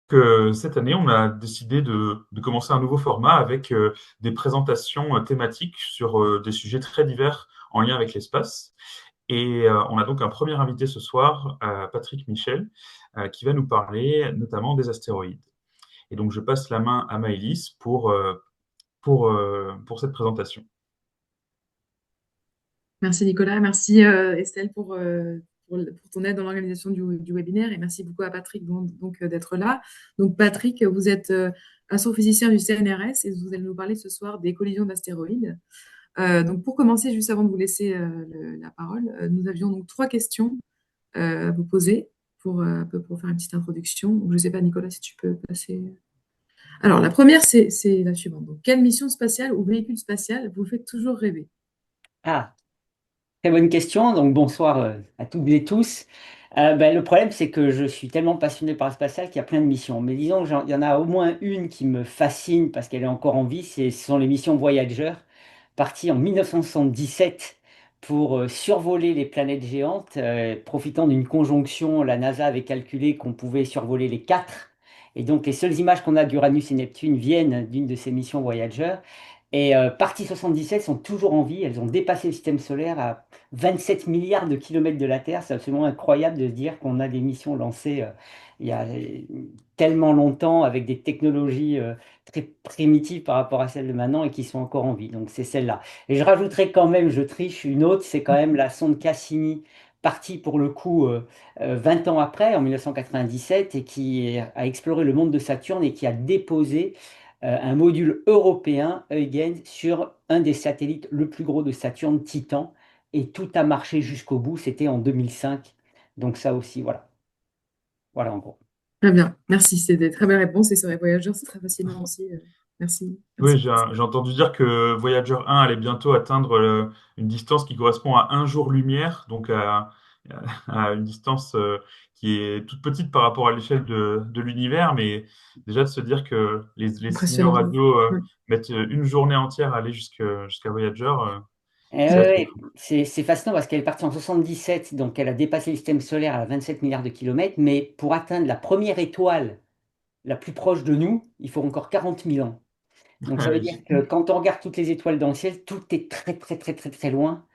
que cette année, on a décidé de commencer un nouveau format avec des présentations thématiques sur des sujets très divers en lien avec l'espace. Et on a donc un premier invité ce soir, Patrick Michel, qui va nous parler notamment des astéroïdes. Et donc, je passe la main à Maëlys pour cette présentation. Merci Nicolas, merci Estelle pour ton aide dans l'organisation du webinaire et merci beaucoup à Patrick d'être là. Donc Patrick, vous êtes astrophysicien du CNRS et vous allez nous parler ce soir des collisions d'astéroïdes. Donc pour commencer, juste avant de vous laisser la parole, nous avions donc trois questions à vous poser pour faire une petite introduction. Donc, je ne sais pas Nicolas si tu peux passer. Alors la première, c'est la suivante. Donc, quelle mission spatiale ou véhicule spatial vous fait toujours rêver? Ah, très bonne question. Donc bonsoir à toutes et tous. Le problème, c'est que je suis tellement passionné par le spatial qu'il y a plein de missions. Mais disons il y en a au moins une qui me fascine parce qu'elle est encore en vie. Ce sont les missions Voyager, parties en 1977 pour survoler les planètes géantes. Profitant d'une conjonction, la NASA avait calculé qu'on pouvait survoler les quatre. Et donc les seules images qu'on a d'Uranus et Neptune viennent d'une de ces missions Voyager. Et partie 77 sont toujours en vie. Elles ont dépassé le système solaire à 27 milliards de kilomètres de la Terre. C'est absolument incroyable de se dire qu'on a des missions lancées il y a tellement longtemps avec des technologies très primitives par rapport à celles de maintenant et qui sont encore en vie. Donc c'est celle-là. Et je rajouterai quand même, je triche, une autre, c'est quand même la sonde Cassini, partie pour le coup 20 ans après, en 1997, et qui a exploré le monde de Saturne et qui a déposé un module européen, Huygens, sur un des satellites le plus gros de Saturne, Titan, et tout a marché jusqu'au bout. C'était en 2005. Donc ça aussi, voilà. Voilà en gros. Très bien, merci. C'est des très belles réponses et sur les voyageurs, c'est très fascinant aussi. Merci, Oui, merci pour ça. j'ai entendu dire que Voyager 1 allait bientôt atteindre une distance qui correspond à un jour-lumière, donc à une distance qui est toute petite par rapport à l'échelle de l'univers, mais déjà de se dire que les signaux Impressionnant. radio Ouais. mettent une journée entière à aller jusqu'à Voyager, c'est assez Ouais, fou. c'est fascinant parce qu'elle est partie en 77, donc elle a dépassé le système solaire à 27 milliards de kilomètres, mais pour atteindre la première étoile la plus proche de nous, il faut encore 40 000 ans. Donc Ah ça veut dire oui, que quand on regarde toutes les étoiles dans le ciel, tout est très très très très très loin,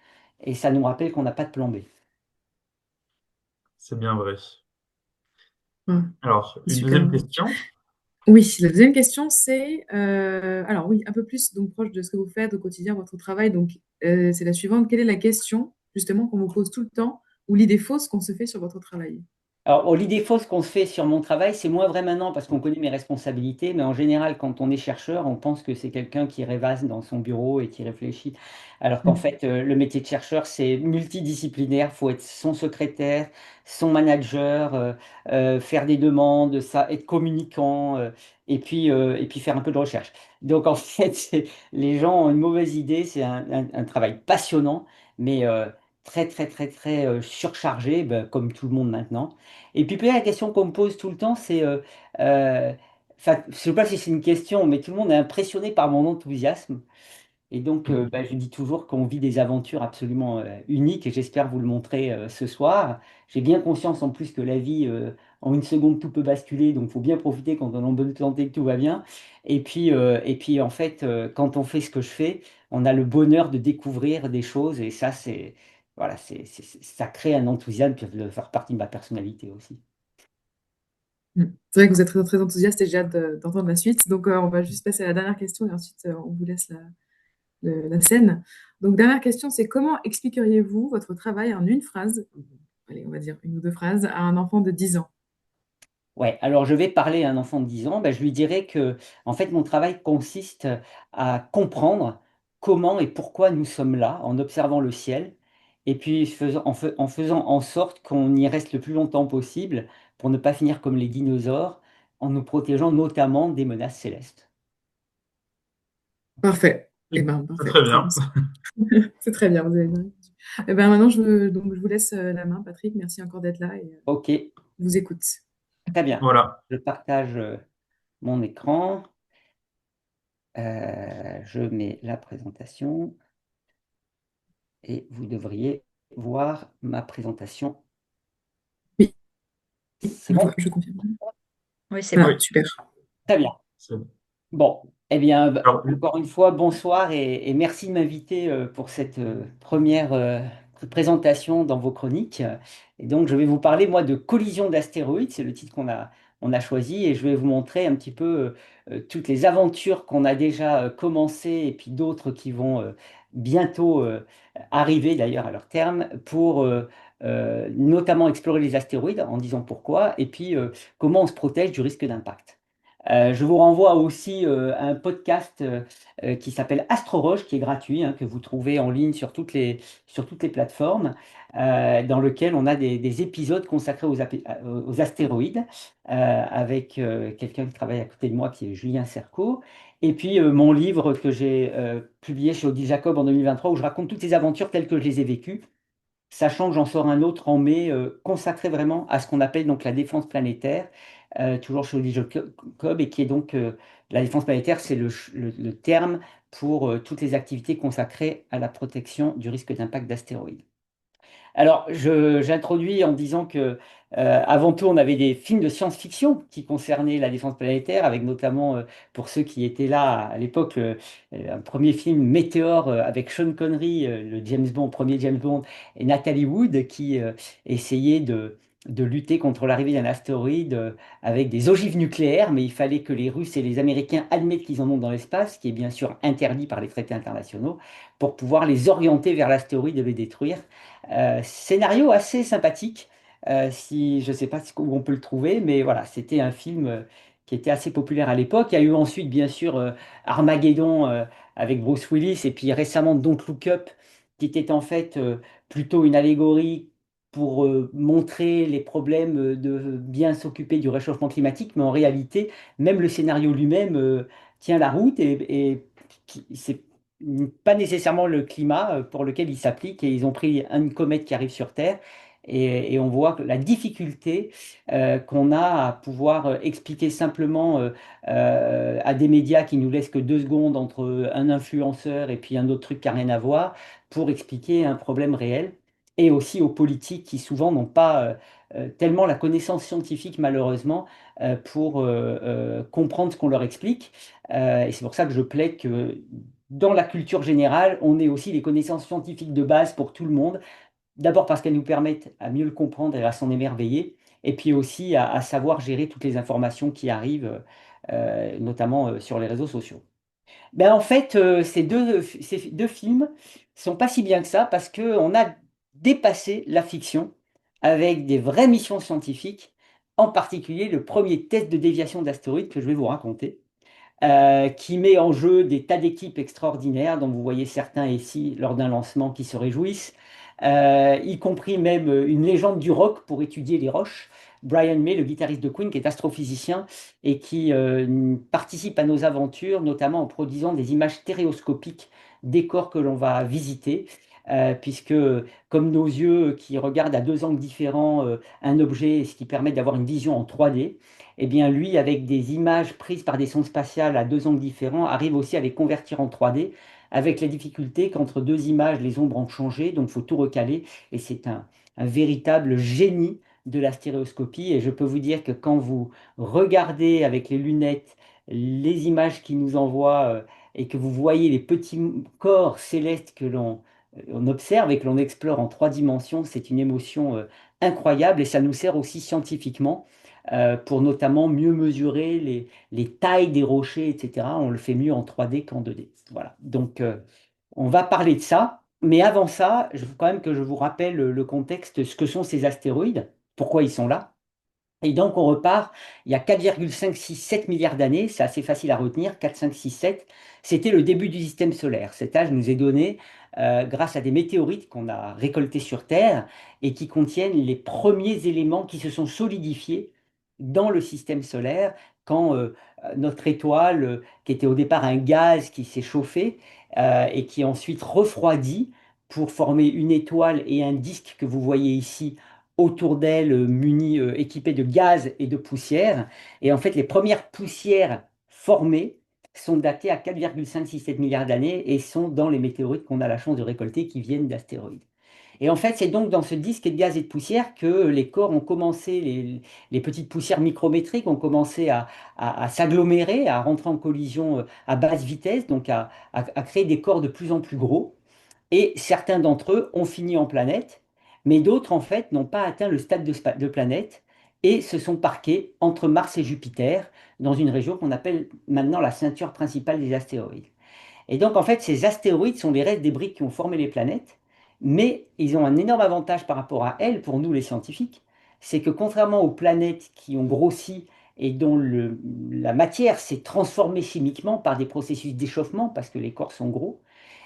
et ça nous rappelle qu'on n'a pas de plan B. c'est bien vrai. Ouais, Alors, c'est une super. deuxième question. Oui, la deuxième question, c'est, alors oui, un peu plus donc proche de ce que vous faites au quotidien, votre travail. Donc, c'est la suivante. Quelle est la question, justement, qu'on vous pose tout le temps ou l'idée fausse qu'on se fait sur votre travail? Alors, l'idée fausse qu'on se fait sur mon travail, c'est moins vrai maintenant parce qu'on connaît mes responsabilités, mais en général, quand on est chercheur, on pense que c'est quelqu'un qui rêvasse dans son bureau et qui réfléchit. Alors qu'en Mm. fait, le métier de chercheur, c'est multidisciplinaire. Il faut être son secrétaire, son manager, faire des demandes, ça, être communicant, et puis faire un peu de recherche. Donc, en fait, les gens ont une mauvaise idée. C'est un travail passionnant, mais très, très, très, très surchargé, ben, comme tout le monde maintenant. Et puis, peut-être la question qu'on me pose tout le temps, c'est, euh, enfin, je ne sais pas si c'est une question, mais tout le monde est impressionné par mon enthousiasme. Et donc, bah, je dis toujours qu'on vit des aventures absolument uniques et j'espère vous le montrer ce soir. J'ai bien conscience en plus que la vie, en une seconde, tout peut basculer, donc il faut bien profiter quand on est en bonne santé, que tout va bien. Et puis en fait, quand on fait ce que je fais, on a le bonheur de découvrir des choses et ça, c'est, voilà, ça crée un enthousiasme qui va faire partie de ma personnalité aussi. Mm. C'est vrai que vous êtes très, très enthousiaste et j'ai hâte d'entendre la suite. Donc, on va juste passer à la dernière question et ensuite, on vous laisse la scène. Donc, dernière question, c'est comment expliqueriez-vous votre travail en une phrase, allez, on va dire une ou deux phrases, à un enfant de 10 ans? Ouais, alors je vais parler à un enfant de 10 ans, ben, je lui dirais que en fait mon travail consiste à comprendre comment et pourquoi nous sommes là en observant le ciel et puis en faisant en sorte qu'on y reste le plus longtemps possible pour ne pas finir comme les dinosaures en nous protégeant notamment des menaces célestes. Parfait. Eh C'est bien, c'est parfait. très Très bien. bien. C'est très bien, vous avez bien répondu. Eh ben, maintenant, donc, je vous laisse la main, Patrick. Merci encore d'être là et Ok, je vous écoute. très bien. Voilà. Je partage mon écran. Je mets la présentation et vous devriez voir ma présentation. Oui, C'est bon? je confirme. Oui, c'est Ah, bon. Oui, super. Très bien. c'est Bon, eh bien, alors, encore une fois, bonsoir et merci de m'inviter pour cette première présentation dans vos chroniques. Et donc, je vais vous parler, moi, de Collision d'astéroïdes, c'est le titre on a choisi, et je vais vous montrer un petit peu toutes les aventures qu'on a déjà commencées et puis d'autres qui vont bientôt arriver d'ailleurs à leur terme pour notamment explorer les astéroïdes en disant pourquoi, et puis comment on se protège du risque d'impact. Je vous renvoie aussi à un podcast qui s'appelle Astro-Roche, qui est gratuit, hein, que vous trouvez en ligne sur toutes les plateformes, dans lequel on a des épisodes consacrés aux astéroïdes, avec quelqu'un qui travaille à côté de moi, qui est Julien Cerco. Et puis mon livre que j'ai publié chez Odile Jacob en 2023, où je raconte toutes les aventures telles que je les ai vécues, sachant que j'en sors un autre en mai consacré vraiment à ce qu'on appelle donc la défense planétaire, toujours chez Olivier Jacob, et qui est donc la défense planétaire, c'est le terme pour toutes les activités consacrées à la protection du risque d'impact d'astéroïdes. Alors, j'introduis en disant que, avant tout, on avait des films de science-fiction qui concernaient la défense planétaire, avec notamment, pour ceux qui étaient là à l'époque, un premier film Météore avec Sean Connery, le James Bond, premier James Bond, et Natalie Wood, qui essayait de lutter contre l'arrivée d'un astéroïde avec des ogives nucléaires, mais il fallait que les Russes et les Américains admettent qu'ils en ont dans l'espace, ce qui est bien sûr interdit par les traités internationaux, pour pouvoir les orienter vers l'astéroïde et le détruire. Scénario assez sympathique, si je ne sais pas où on peut le trouver, mais voilà, c'était un film qui était assez populaire à l'époque. Il y a eu ensuite, bien sûr, Armageddon avec Bruce Willis, et puis récemment Don't Look Up, qui était en fait plutôt une allégorie pour montrer les problèmes de bien s'occuper du réchauffement climatique, mais en réalité, même le scénario lui-même tient la route et c'est pas nécessairement le climat pour lequel il s'applique, et ils ont pris une comète qui arrive sur Terre, et on voit que la difficulté qu'on a à pouvoir expliquer simplement à des médias qui nous laissent que 2 secondes entre un influenceur et puis un autre truc qui n'a rien à voir pour expliquer un problème réel, et aussi aux politiques qui souvent n'ont pas tellement la connaissance scientifique malheureusement pour comprendre ce qu'on leur explique. Et c'est pour ça que je plaide que dans la culture générale, on ait aussi les connaissances scientifiques de base pour tout le monde. D'abord parce qu'elles nous permettent à mieux le comprendre et à s'en émerveiller, et puis aussi à savoir gérer toutes les informations qui arrivent, notamment sur les réseaux sociaux. Ben, en fait, ces deux films sont pas si bien que ça parce qu'on a dépassé la fiction avec des vraies missions scientifiques, en particulier le premier test de déviation d'astéroïdes que je vais vous raconter, qui met en jeu des tas d'équipes extraordinaires, dont vous voyez certains ici lors d'un lancement qui se réjouissent, y compris même une légende du rock pour étudier les roches, Brian May, le guitariste de Queen, qui est astrophysicien et qui participe à nos aventures, notamment en produisant des images stéréoscopiques des corps que l'on va visiter. Puisque comme nos yeux qui regardent à 2 angles différents un objet, ce qui permet d'avoir une vision en 3D, eh bien lui, avec des images prises par des sondes spatiales à 2 angles différents, arrive aussi à les convertir en 3D, avec la difficulté qu'entre 2 images, les ombres ont changé, donc il faut tout recaler, et c'est un véritable génie de la stéréoscopie, et je peux vous dire que quand vous regardez avec les lunettes les images qu'il nous envoie et que vous voyez les petits corps célestes que on observe et que l'on explore en 3 dimensions, c'est une émotion incroyable, et ça nous sert aussi scientifiquement pour notamment mieux mesurer les tailles des rochers, etc. On le fait mieux en 3D qu'en 2D. Voilà. Donc, on va parler de ça. Mais avant ça, il faut quand même que je vous rappelle le contexte, ce que sont ces astéroïdes, pourquoi ils sont là. Et donc, on repart il y a 4,567 milliards d'années, c'est assez facile à retenir, 4, 5, 6, 7. C'était le début du système solaire. Cet âge nous est donné grâce à des météorites qu'on a récoltés sur Terre et qui contiennent les premiers éléments qui se sont solidifiés dans le système solaire quand notre étoile, qui était au départ un gaz qui s'est chauffé et qui est ensuite refroidi pour former une étoile et un disque que vous voyez ici autour d'elle, munie, équipée de gaz et de poussière. Et en fait, les premières poussières formées sont datées à 4,567 milliards d'années et sont dans les météorites qu'on a la chance de récolter qui viennent d'astéroïdes. Et en fait, c'est donc dans ce disque de gaz et de poussière que les corps ont commencé, les petites poussières micrométriques ont commencé à s'agglomérer, à rentrer en collision à basse vitesse, donc à créer des corps de plus en plus gros. Et certains d'entre eux ont fini en planète, mais d'autres, en fait, n'ont pas atteint le stade de planète et se sont parqués entre Mars et Jupiter, dans une région qu'on appelle maintenant la ceinture principale des astéroïdes. Et donc, en fait, ces astéroïdes sont les restes des briques qui ont formé les planètes, mais ils ont un énorme avantage par rapport à elles, pour nous les scientifiques, c'est que contrairement aux planètes qui ont grossi et dont la matière s'est transformée chimiquement par des processus d'échauffement, parce que les corps sont gros,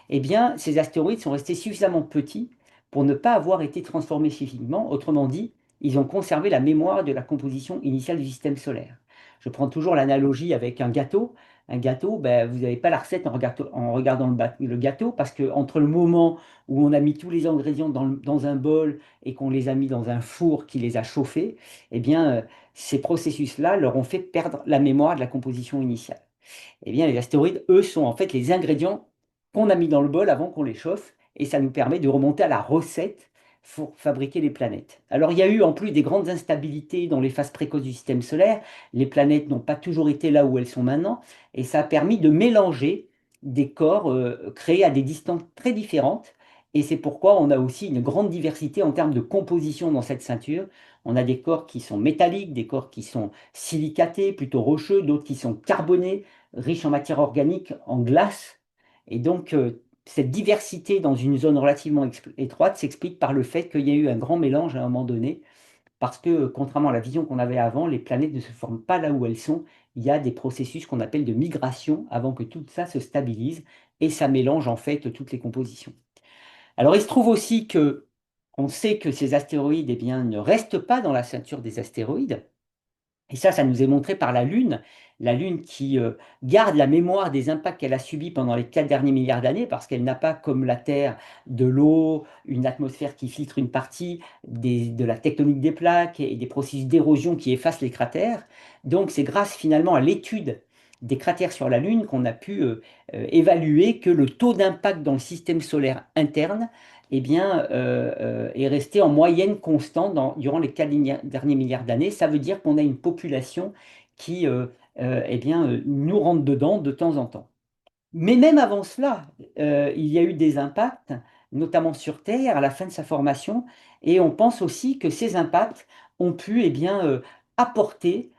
eh bien, ces astéroïdes sont restés suffisamment petits pour ne pas avoir été transformés chimiquement. Autrement dit, ils ont conservé la mémoire de la composition initiale du système solaire. Je prends toujours l'analogie avec un gâteau. Un gâteau, ben, vous n'avez pas la recette en regardant le gâteau, parce que entre le moment où on a mis tous les ingrédients dans un bol et qu'on les a mis dans un four qui les a chauffés, eh bien, ces processus-là leur ont fait perdre la mémoire de la composition initiale. Eh bien, les astéroïdes, eux, sont en fait les ingrédients qu'on a mis dans le bol avant qu'on les chauffe, et ça nous permet de remonter à la recette pour fabriquer les planètes. Alors, il y a eu en plus des grandes instabilités dans les phases précoces du système solaire. Les planètes n'ont pas toujours été là où elles sont maintenant, et ça a permis de mélanger des corps créés à des distances très différentes. Et c'est pourquoi on a aussi une grande diversité en termes de composition dans cette ceinture. On a des corps qui sont métalliques, des corps qui sont silicatés, plutôt rocheux, d'autres qui sont carbonés, riches en matière organique, en glace. Et donc, cette diversité dans une zone relativement étroite s'explique par le fait qu'il y a eu un grand mélange à un moment donné, parce que, contrairement à la vision qu'on avait avant, les planètes ne se forment pas là où elles sont. Il y a des processus qu'on appelle de migration avant que tout ça se stabilise, et ça mélange en fait toutes les compositions. Alors, il se trouve aussi que on sait que ces astéroïdes, eh bien, ne restent pas dans la ceinture des astéroïdes. Et ça nous est montré par la Lune qui garde la mémoire des impacts qu'elle a subis pendant les 4 derniers milliards d'années, parce qu'elle n'a pas, comme la Terre, de l'eau, une atmosphère qui filtre une partie de la tectonique des plaques et des processus d'érosion qui effacent les cratères. Donc c'est grâce finalement à l'étude des cratères sur la Lune qu'on a pu évaluer que le taux d'impact dans le système solaire interne eh bien, est resté en moyenne constant durant les 4 derniers milliards d'années. Ça veut dire qu'on a une population qui eh bien, nous rentre dedans de temps en temps. Mais même avant cela, il y a eu des impacts, notamment sur Terre, à la fin de sa formation, et on pense aussi que ces impacts ont pu eh bien, apporter,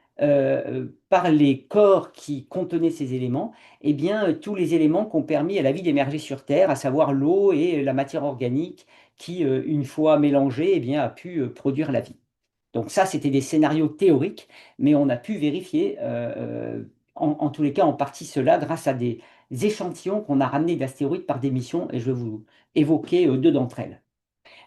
par les corps qui contenaient ces éléments, eh bien, tous les éléments qui ont permis à la vie d'émerger sur Terre, à savoir l'eau et la matière organique qui, une fois mélangée, eh bien, a pu produire la vie. Donc ça, c'était des scénarios théoriques, mais on a pu vérifier, en tous les cas, en partie cela, grâce à des échantillons qu'on a ramenés d'astéroïdes par des missions, et je vais vous évoquer deux d'entre elles.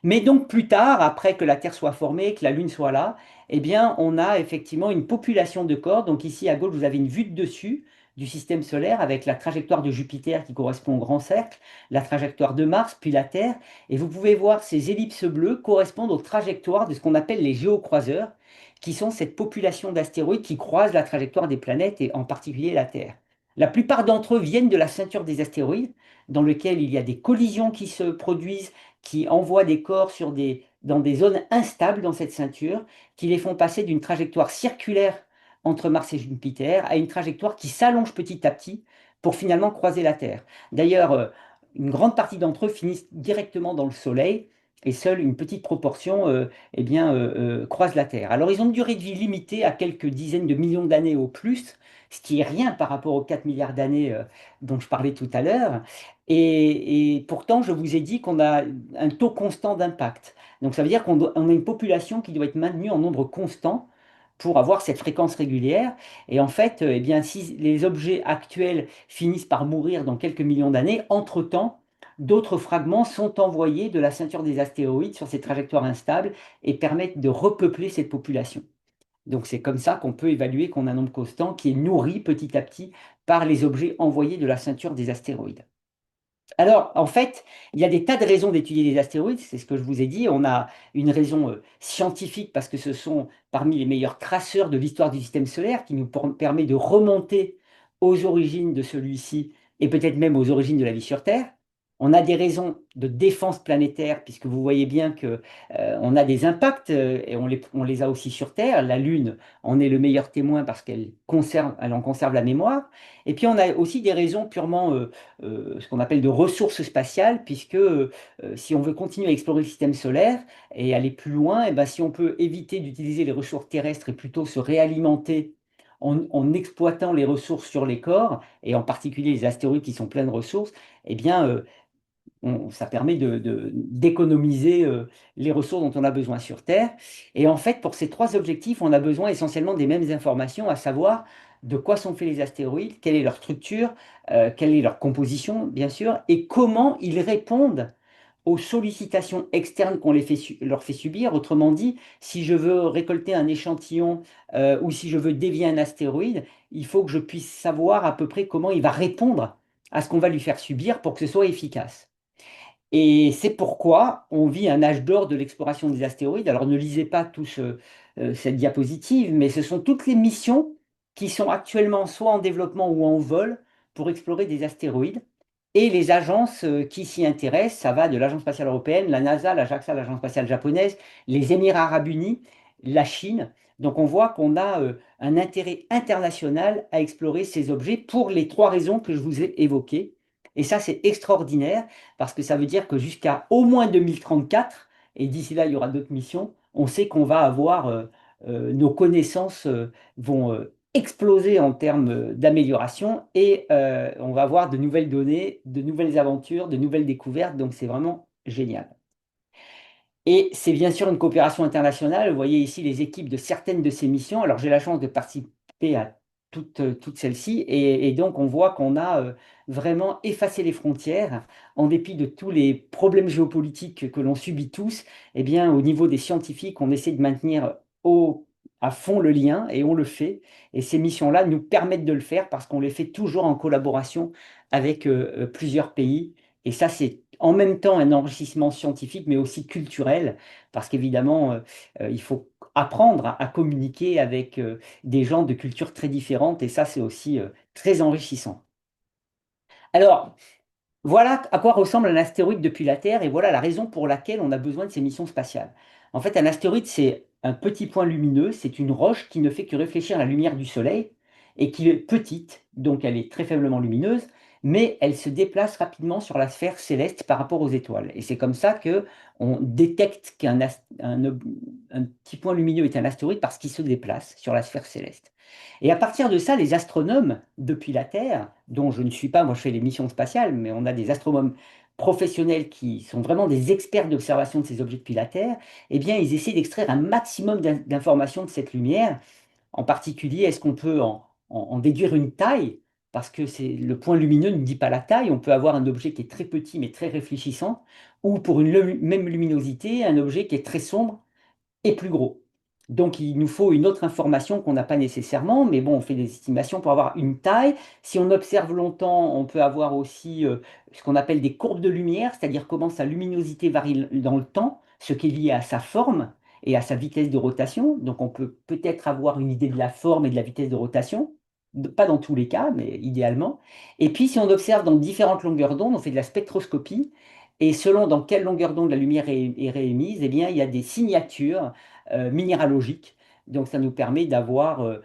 Mais donc plus tard, après que la Terre soit formée, que la Lune soit là, eh bien, on a effectivement une population de corps. Donc ici à gauche, vous avez une vue de dessus du système solaire avec la trajectoire de Jupiter qui correspond au grand cercle, la trajectoire de Mars, puis la Terre. Et vous pouvez voir ces ellipses bleues correspondent aux trajectoires de ce qu'on appelle les géocroiseurs, qui sont cette population d'astéroïdes qui croisent la trajectoire des planètes et en particulier la Terre. La plupart d'entre eux viennent de la ceinture des astéroïdes, dans lequel il y a des collisions qui se produisent, qui envoient des corps dans des zones instables dans cette ceinture, qui les font passer d'une trajectoire circulaire entre Mars et Jupiter à une trajectoire qui s'allonge petit à petit pour finalement croiser la Terre. D'ailleurs, une grande partie d'entre eux finissent directement dans le Soleil, et seule une petite proportion eh bien, croise la Terre. Alors, ils ont une durée de vie limitée à quelques dizaines de millions d'années au plus, ce qui est rien par rapport aux 4 milliards d'années dont je parlais tout à l'heure. Et pourtant, je vous ai dit qu'on a un taux constant d'impact. Donc ça veut dire on a une population qui doit être maintenue en nombre constant pour avoir cette fréquence régulière. Et en fait, eh bien, si les objets actuels finissent par mourir dans quelques millions d'années, entre-temps, d'autres fragments sont envoyés de la ceinture des astéroïdes sur ces trajectoires instables et permettent de repeupler cette population. Donc c'est comme ça qu'on peut évaluer qu'on a un nombre constant qui est nourri petit à petit par les objets envoyés de la ceinture des astéroïdes. Alors, en fait, il y a des tas de raisons d'étudier les astéroïdes, c'est ce que je vous ai dit. On a une raison scientifique parce que ce sont parmi les meilleurs traceurs de l'histoire du système solaire qui nous permet de remonter aux origines de celui-ci et peut-être même aux origines de la vie sur Terre. On a des raisons de défense planétaire, puisque vous voyez bien que on a des impacts et on les a aussi sur Terre. La Lune en est le meilleur témoin parce elle en conserve la mémoire. Et puis on a aussi des raisons purement ce qu'on appelle de ressources spatiales, puisque si on veut continuer à explorer le système solaire et aller plus loin, et ben, si on peut éviter d'utiliser les ressources terrestres et plutôt se réalimenter en exploitant les ressources sur les corps, et en particulier les astéroïdes qui sont pleins de ressources, eh bien, ça permet d'économiser les ressources dont on a besoin sur Terre. Et en fait, pour ces trois objectifs, on a besoin essentiellement des mêmes informations, à savoir de quoi sont faits les astéroïdes, quelle est leur structure, quelle est leur composition, bien sûr, et comment ils répondent aux sollicitations externes qu'on leur fait subir. Autrement dit, si je veux récolter un échantillon ou si je veux dévier un astéroïde, il faut que je puisse savoir à peu près comment il va répondre à ce qu'on va lui faire subir pour que ce soit efficace. Et c'est pourquoi on vit un âge d'or de l'exploration des astéroïdes. Alors ne lisez pas tous cette diapositive, mais ce sont toutes les missions qui sont actuellement soit en développement ou en vol pour explorer des astéroïdes. Et les agences qui s'y intéressent, ça va de l'Agence spatiale européenne, la NASA, la JAXA, l'Agence spatiale japonaise, les Émirats arabes unis, la Chine. Donc on voit qu'on a un intérêt international à explorer ces objets pour les trois raisons que je vous ai évoquées. Et ça, c'est extraordinaire parce que ça veut dire que jusqu'à au moins 2034, et d'ici là, il y aura d'autres missions, on sait qu'on va avoir, nos connaissances vont exploser en termes d'amélioration et on va avoir de nouvelles données, de nouvelles aventures, de nouvelles découvertes. Donc, c'est vraiment génial. Et c'est bien sûr une coopération internationale. Vous voyez ici les équipes de certaines de ces missions. Alors, j'ai la chance de participer à toutes celles-ci. Et donc, on voit qu'on a vraiment effacé les frontières. En dépit de tous les problèmes géopolitiques que l'on subit tous, eh bien, au niveau des scientifiques, on essaie de maintenir à fond le lien et on le fait. Et ces missions-là nous permettent de le faire parce qu'on les fait toujours en collaboration avec plusieurs pays. Et ça, c'est en même temps un enrichissement scientifique, mais aussi culturel, parce qu'évidemment, il faut apprendre à communiquer avec des gens de cultures très différentes, et ça, c'est aussi très enrichissant. Alors, voilà à quoi ressemble un astéroïde depuis la Terre et voilà la raison pour laquelle on a besoin de ces missions spatiales. En fait, un astéroïde, c'est un petit point lumineux, c'est une roche qui ne fait que réfléchir la lumière du Soleil et qui est petite, donc elle est très faiblement lumineuse, mais elle se déplace rapidement sur la sphère céleste par rapport aux étoiles. Et c'est comme ça que on détecte un petit point lumineux est un astéroïde parce qu'il se déplace sur la sphère céleste. Et à partir de ça, les astronomes, depuis la Terre, dont je ne suis pas, moi je fais les missions spatiales, mais on a des astronomes professionnels qui sont vraiment des experts d'observation de ces objets depuis la Terre, eh bien ils essaient d'extraire un maximum d'informations de cette lumière. En particulier, est-ce qu'on peut en déduire une taille? Parce que le point lumineux ne dit pas la taille. On peut avoir un objet qui est très petit mais très réfléchissant, ou pour une même luminosité, un objet qui est très sombre et plus gros. Donc, il nous faut une autre information qu'on n'a pas nécessairement, mais bon, on fait des estimations pour avoir une taille. Si on observe longtemps, on peut avoir aussi ce qu'on appelle des courbes de lumière, c'est-à-dire comment sa luminosité varie dans le temps, ce qui est lié à sa forme et à sa vitesse de rotation. Donc, on peut peut-être avoir une idée de la forme et de la vitesse de rotation. Pas dans tous les cas, mais idéalement. Et puis, si on observe dans différentes longueurs d'onde, on fait de la spectroscopie. Et selon dans quelle longueur d'onde la lumière est réémise, eh bien, il y a des signatures minéralogique. Donc ça nous permet d'avoir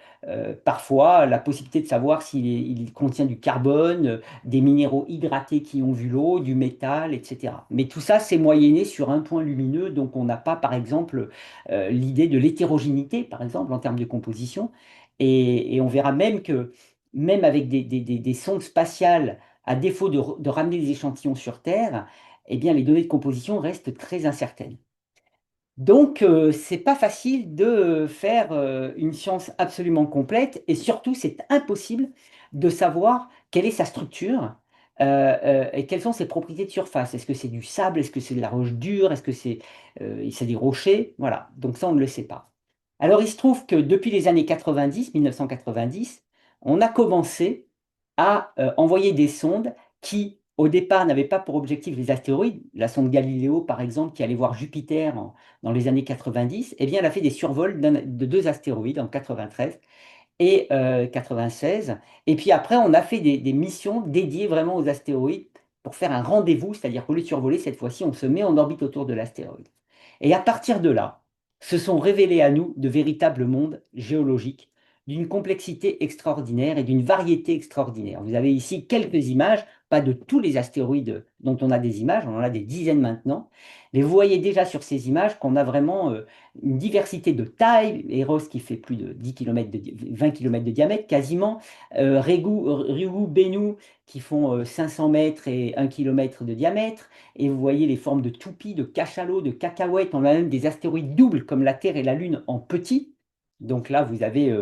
parfois la possibilité de savoir il contient du carbone, des minéraux hydratés qui ont vu l'eau, du métal, etc. Mais tout ça, c'est moyenné sur un point lumineux, donc on n'a pas, par exemple, l'idée de l'hétérogénéité, par exemple, en termes de composition. Et on verra même que, même avec des sondes spatiales, à défaut de ramener des échantillons sur Terre, eh bien, les données de composition restent très incertaines. Donc, c'est pas facile de faire une science absolument complète et surtout, c'est impossible de savoir quelle est sa structure et quelles sont ses propriétés de surface. Est-ce que c'est du sable? Est-ce que c'est de la roche dure? Est-ce que c'est des rochers? Voilà, donc ça, on ne le sait pas. Alors, il se trouve que depuis les années 90, 1990, on a commencé à envoyer des sondes qui, au départ, n'avaient pas pour objectif les astéroïdes. La sonde Galileo, par exemple, qui allait voir Jupiter dans les années 90, eh bien, elle a fait des survols de deux astéroïdes en 93 et 96. Et puis après, on a fait des missions dédiées vraiment aux astéroïdes pour faire un rendez-vous, c'est-à-dire qu'au lieu de survoler, cette fois-ci, on se met en orbite autour de l'astéroïde. Et à partir de là, se sont révélés à nous de véritables mondes géologiques d'une complexité extraordinaire et d'une variété extraordinaire. Vous avez ici quelques images, pas de tous les astéroïdes dont on a des images, on en a des dizaines maintenant, mais vous voyez déjà sur ces images qu'on a vraiment une diversité de tailles. Eros qui fait plus de 10 km 20 km de diamètre quasiment, Ryugu, Bennu qui font 500 mètres et 1 km de diamètre, et vous voyez les formes de toupies, de cachalots, de cacahuètes. On a même des astéroïdes doubles comme la Terre et la Lune en petit. Donc là, vous avez,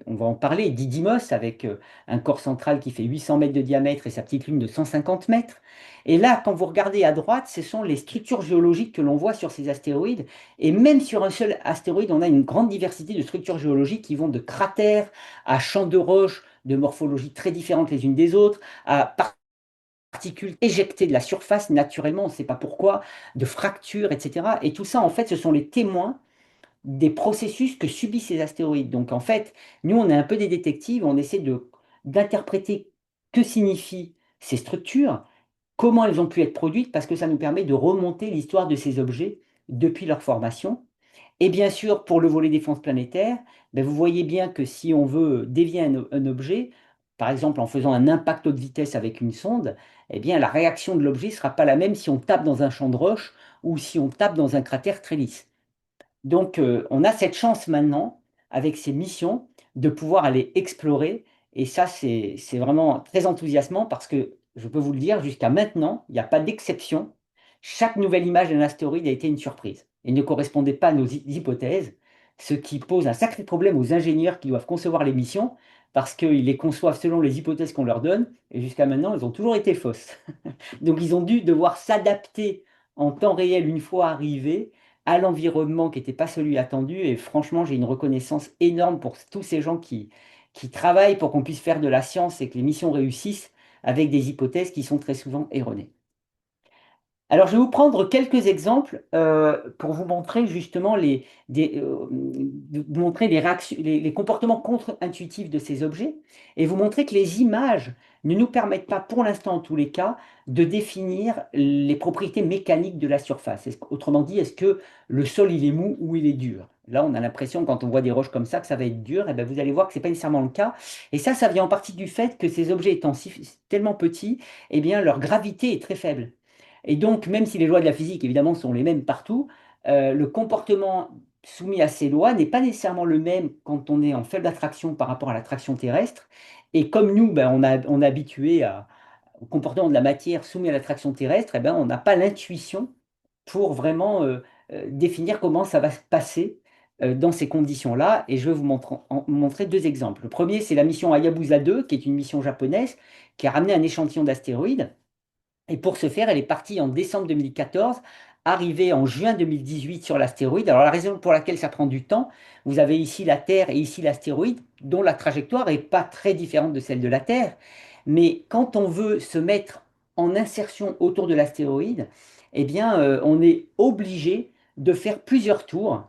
on va en parler, Didymos avec un corps central qui fait 800 mètres de diamètre et sa petite lune de 150 mètres. Et là, quand vous regardez à droite, ce sont les structures géologiques que l'on voit sur ces astéroïdes. Et même sur un seul astéroïde, on a une grande diversité de structures géologiques qui vont de cratères à champs de roches, de morphologie très différentes les unes des autres, à particules éjectées de la surface naturellement, on ne sait pas pourquoi, de fractures, etc. Et tout ça, en fait, ce sont les témoins des processus que subissent ces astéroïdes. Donc en fait, nous, on est un peu des détectives, on essaie d'interpréter que signifient ces structures, comment elles ont pu être produites, parce que ça nous permet de remonter l'histoire de ces objets depuis leur formation. Et bien sûr, pour le volet défense planétaire, ben, vous voyez bien que si on veut dévier un objet, par exemple en faisant un impact haute vitesse avec une sonde, eh bien la réaction de l'objet ne sera pas la même si on tape dans un champ de roche ou si on tape dans un cratère très lisse. Donc, on a cette chance maintenant, avec ces missions, de pouvoir aller explorer. Et ça, c'est vraiment très enthousiasmant parce que, je peux vous le dire, jusqu'à maintenant, il n'y a pas d'exception. Chaque nouvelle image d'un astéroïde a été une surprise et ne correspondait pas à nos hypothèses, ce qui pose un sacré problème aux ingénieurs qui doivent concevoir les missions parce qu'ils les conçoivent selon les hypothèses qu'on leur donne. Et jusqu'à maintenant, elles ont toujours été fausses. Donc, ils ont dû devoir s'adapter en temps réel une fois arrivés à l'environnement qui n'était pas celui attendu. Et franchement, j'ai une reconnaissance énorme pour tous ces gens qui travaillent pour qu'on puisse faire de la science et que les missions réussissent avec des hypothèses qui sont très souvent erronées. Alors, je vais vous prendre quelques exemples pour vous montrer justement vous montrer les réactions, les comportements contre-intuitifs de ces objets et vous montrer que les images ne nous permettent pas, pour l'instant en tous les cas, de définir les propriétés mécaniques de la surface. Autrement dit, est-ce que le sol il est mou ou il est dur? Là, on a l'impression, quand on voit des roches comme ça, que ça va être dur. Et bien, vous allez voir que ce n'est pas nécessairement le cas. Et ça vient en partie du fait que ces objets étant tellement petits, eh bien, leur gravité est très faible. Et donc, même si les lois de la physique, évidemment, sont les mêmes partout, le comportement soumis à ces lois n'est pas nécessairement le même quand on est en faible attraction par rapport à l'attraction terrestre. Et comme nous, ben, on est habitué au comportement de la matière soumis à l'attraction terrestre, eh ben, on n'a pas l'intuition pour vraiment définir comment ça va se passer dans ces conditions-là. Et je vais vous montrer deux exemples. Le premier, c'est la mission Hayabusa 2, qui est une mission japonaise qui a ramené un échantillon d'astéroïdes. Et pour ce faire, elle est partie en décembre 2014, arrivée en juin 2018 sur l'astéroïde. Alors la raison pour laquelle ça prend du temps, vous avez ici la Terre et ici l'astéroïde, dont la trajectoire n'est pas très différente de celle de la Terre. Mais quand on veut se mettre en insertion autour de l'astéroïde, eh bien, on est obligé de faire plusieurs tours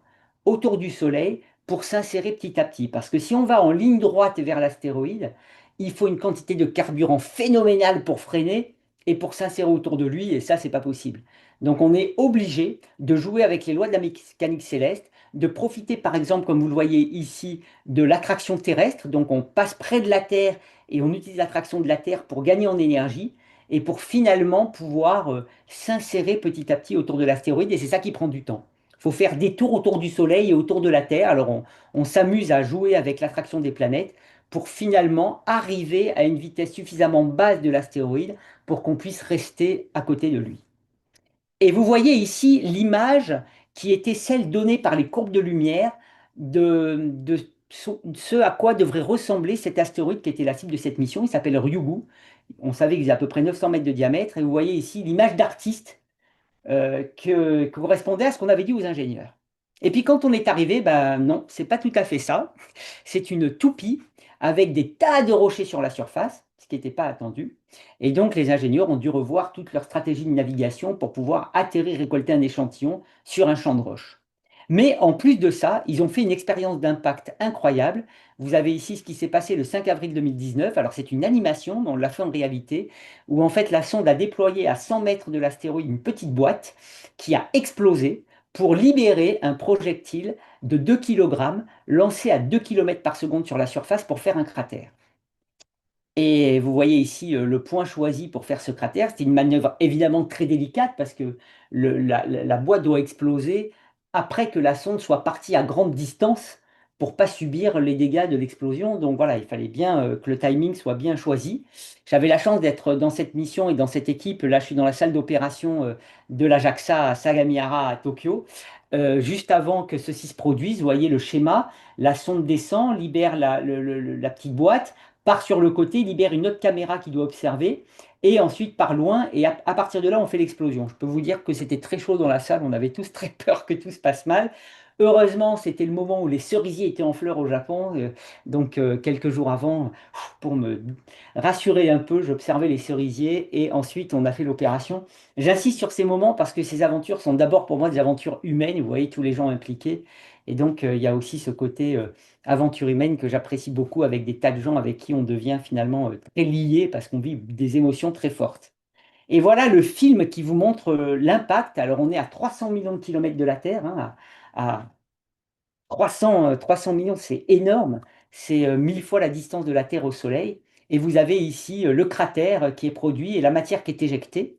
autour du Soleil pour s'insérer petit à petit. Parce que si on va en ligne droite vers l'astéroïde, il faut une quantité de carburant phénoménale pour freiner et pour s'insérer autour de lui, et ça, c'est pas possible. Donc on est obligé de jouer avec les lois de la mécanique céleste, de profiter par exemple, comme vous le voyez ici, de l'attraction terrestre. Donc on passe près de la Terre et on utilise l'attraction de la Terre pour gagner en énergie et pour finalement pouvoir s'insérer petit à petit autour de l'astéroïde, et c'est ça qui prend du temps. Il faut faire des tours autour du Soleil et autour de la Terre. Alors on s'amuse à jouer avec l'attraction des planètes pour finalement arriver à une vitesse suffisamment basse de l'astéroïde pour qu'on puisse rester à côté de lui. Et vous voyez ici l'image qui était celle donnée par les courbes de lumière de ce à quoi devrait ressembler cet astéroïde qui était la cible de cette mission. Il s'appelle Ryugu. On savait qu'il faisait à peu près 900 mètres de diamètre. Et vous voyez ici l'image d'artiste qui correspondait à ce qu'on avait dit aux ingénieurs. Et puis quand on est arrivé, ben non, c'est pas tout à fait ça. C'est une toupie avec des tas de rochers sur la surface, ce qui n'était pas attendu. Et donc les ingénieurs ont dû revoir toute leur stratégie de navigation pour pouvoir atterrir, récolter un échantillon sur un champ de roches. Mais en plus de ça, ils ont fait une expérience d'impact incroyable. Vous avez ici ce qui s'est passé le 5 avril 2019. Alors c'est une animation, mais on l'a fait en réalité, où en fait la sonde a déployé à 100 mètres de l'astéroïde une petite boîte qui a explosé pour libérer un projectile de 2 kg lancé à 2 km par seconde sur la surface pour faire un cratère. Et vous voyez ici le point choisi pour faire ce cratère. C'est une manœuvre évidemment très délicate parce que la boîte doit exploser après que la sonde soit partie à grande distance pour pas subir les dégâts de l'explosion. Donc voilà, il fallait bien que le timing soit bien choisi. J'avais la chance d'être dans cette mission et dans cette équipe. Là, je suis dans la salle d'opération de la JAXA à Sagamihara à Tokyo. Juste avant que ceci se produise, vous voyez le schéma. La sonde descend, libère la petite boîte, part sur le côté, libère une autre caméra qui doit observer, et ensuite part loin, et à partir de là, on fait l'explosion. Je peux vous dire que c'était très chaud dans la salle, on avait tous très peur que tout se passe mal. Heureusement, c'était le moment où les cerisiers étaient en fleurs au Japon, donc quelques jours avant, pour me rassurer un peu, j'observais les cerisiers, et ensuite on a fait l'opération. J'insiste sur ces moments parce que ces aventures sont d'abord pour moi des aventures humaines, vous voyez tous les gens impliqués, et donc il y a aussi ce côté aventure humaine que j'apprécie beaucoup avec des tas de gens avec qui on devient finalement très lié parce qu'on vit des émotions très fortes. Et voilà le film qui vous montre l'impact. Alors on est à 300 millions de kilomètres de la Terre, hein, à 300 millions, c'est énorme. C'est 1000 fois la distance de la Terre au Soleil. Et vous avez ici le cratère qui est produit et la matière qui est éjectée.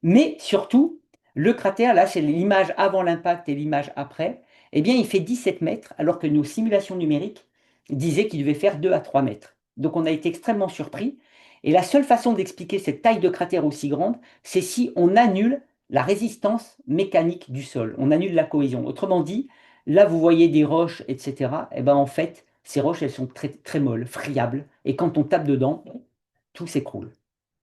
Mais surtout, le cratère, là, c'est l'image avant l'impact et l'image après. Eh bien, il fait 17 mètres, alors que nos simulations numériques disaient qu'il devait faire 2 à 3 mètres. Donc, on a été extrêmement surpris. Et la seule façon d'expliquer cette taille de cratère aussi grande, c'est si on annule la résistance mécanique du sol. On annule la cohésion. Autrement dit, là, vous voyez des roches, etc. Eh ben, en fait, ces roches, elles sont très, très molles, friables. Et quand on tape dedans, tout s'écroule.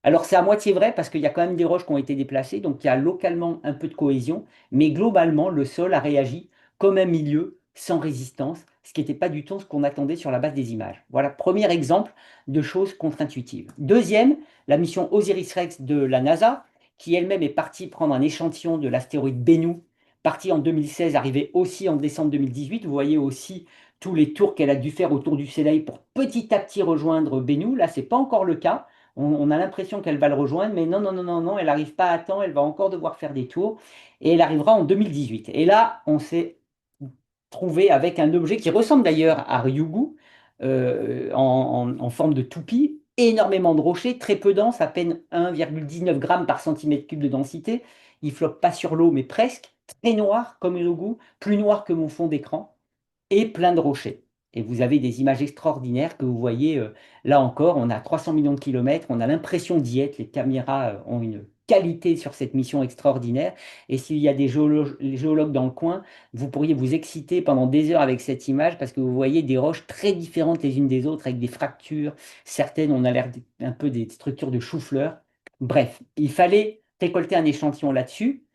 Alors c'est à moitié vrai parce qu'il y a quand même des roches qui ont été déplacées, donc il y a localement un peu de cohésion, mais globalement le sol a réagi comme un milieu sans résistance, ce qui n'était pas du tout ce qu'on attendait sur la base des images. Voilà, premier exemple de choses contre-intuitives. Deuxième, la mission Osiris-Rex de la NASA, qui elle-même est partie prendre un échantillon de l'astéroïde Bennu, partie en 2016, arrivée aussi en décembre 2018. Vous voyez aussi tous les tours qu'elle a dû faire autour du Soleil pour petit à petit rejoindre Bennu. Là, ce n'est pas encore le cas. On a l'impression qu'elle va le rejoindre, mais non, non, non, non, non, elle n'arrive pas à temps, elle va encore devoir faire des tours, et elle arrivera en 2018. Et là, on s'est trouvé avec un objet qui ressemble d'ailleurs à Ryugu, en forme de toupie, énormément de rochers, très peu dense, à peine 1,19 grammes par centimètre cube de densité. Il flotte pas sur l'eau, mais presque, très noir comme Ryugu, plus noir que mon fond d'écran et plein de rochers. Et vous avez des images extraordinaires que vous voyez là encore. On a 300 millions de kilomètres, on a l'impression d'y être. Les caméras ont une qualité sur cette mission extraordinaire. Et s'il y a des les géologues dans le coin, vous pourriez vous exciter pendant des heures avec cette image parce que vous voyez des roches très différentes les unes des autres avec des fractures. Certaines, on a l'air un peu des structures de chou-fleur. Bref, il fallait récolter un échantillon là-dessus.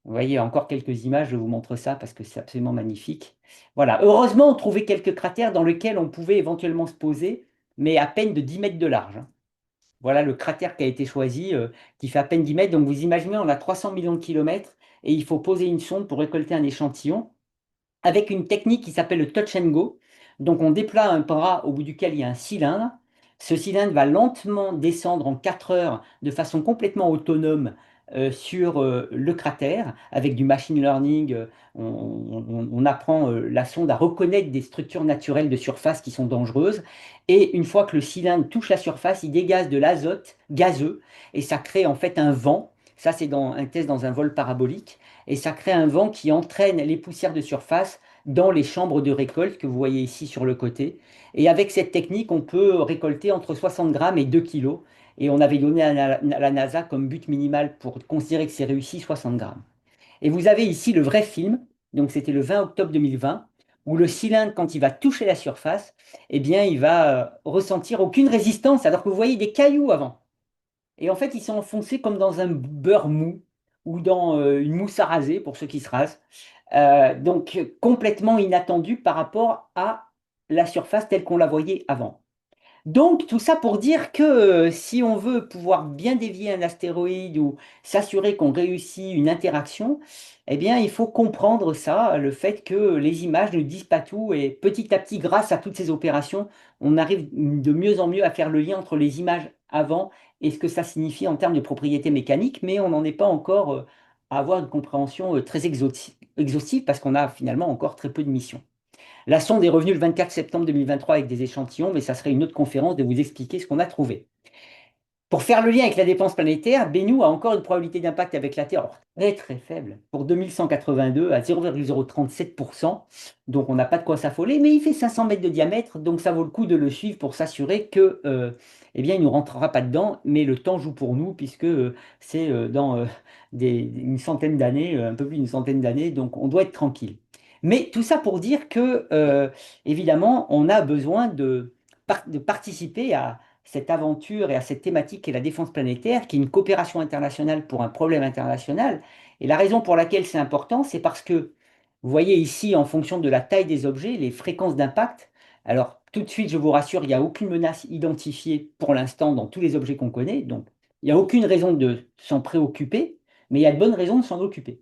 Vous voyez encore quelques images, je vous montre ça parce que c'est absolument magnifique. Voilà, heureusement, on trouvait quelques cratères dans lesquels on pouvait éventuellement se poser, mais à peine de 10 mètres de large, hein. Voilà le cratère qui a été choisi, qui fait à peine 10 mètres. Donc vous imaginez, on a 300 millions de kilomètres et il faut poser une sonde pour récolter un échantillon avec une technique qui s'appelle le touch and go. Donc on déploie un bras au bout duquel il y a un cylindre. Ce cylindre va lentement descendre en 4 heures de façon complètement autonome sur le cratère. Avec du machine learning, on apprend la sonde à reconnaître des structures naturelles de surface qui sont dangereuses. Et une fois que le cylindre touche la surface, il dégage de l'azote gazeux et ça crée en fait un vent. Ça, c'est dans un test dans un vol parabolique et ça crée un vent qui entraîne les poussières de surface dans les chambres de récolte que vous voyez ici sur le côté. Et avec cette technique, on peut récolter entre 60 grammes et 2 kilos. Et on avait donné à la NASA comme but minimal pour considérer que c'est réussi 60 grammes. Et vous avez ici le vrai film, donc c'était le 20 octobre 2020, où le cylindre, quand il va toucher la surface, eh bien, il va ressentir aucune résistance, alors que vous voyez des cailloux avant. Et en fait, ils sont enfoncés comme dans un beurre mou ou dans une mousse à raser pour ceux qui se rasent. Donc complètement inattendu par rapport à la surface telle qu'on la voyait avant. Donc, tout ça pour dire que si on veut pouvoir bien dévier un astéroïde ou s'assurer qu'on réussit une interaction, eh bien, il faut comprendre ça, le fait que les images ne disent pas tout. Et petit à petit, grâce à toutes ces opérations, on arrive de mieux en mieux à faire le lien entre les images avant et ce que ça signifie en termes de propriétés mécaniques, mais on n'en est pas encore à avoir une compréhension très exhaustive parce qu'on a finalement encore très peu de missions. La sonde est revenue le 24 septembre 2023 avec des échantillons, mais ça serait une autre conférence de vous expliquer ce qu'on a trouvé. Pour faire le lien avec la défense planétaire, Bennu a encore une probabilité d'impact avec la Terre alors, très très faible, pour 2182 à 0,037%. Donc on n'a pas de quoi s'affoler, mais il fait 500 mètres de diamètre, donc ça vaut le coup de le suivre pour s'assurer que, eh bien, il ne nous rentrera pas dedans, mais le temps joue pour nous, puisque c'est dans une centaine d'années, un peu plus d'une centaine d'années, donc on doit être tranquille. Mais tout ça pour dire que, évidemment, on a besoin de participer à cette aventure et à cette thématique qui est la défense planétaire, qui est une coopération internationale pour un problème international. Et la raison pour laquelle c'est important, c'est parce que, vous voyez ici, en fonction de la taille des objets, les fréquences d'impact. Alors, tout de suite, je vous rassure, il n'y a aucune menace identifiée pour l'instant dans tous les objets qu'on connaît. Donc, il n'y a aucune raison de s'en préoccuper, mais il y a de bonnes raisons de s'en occuper.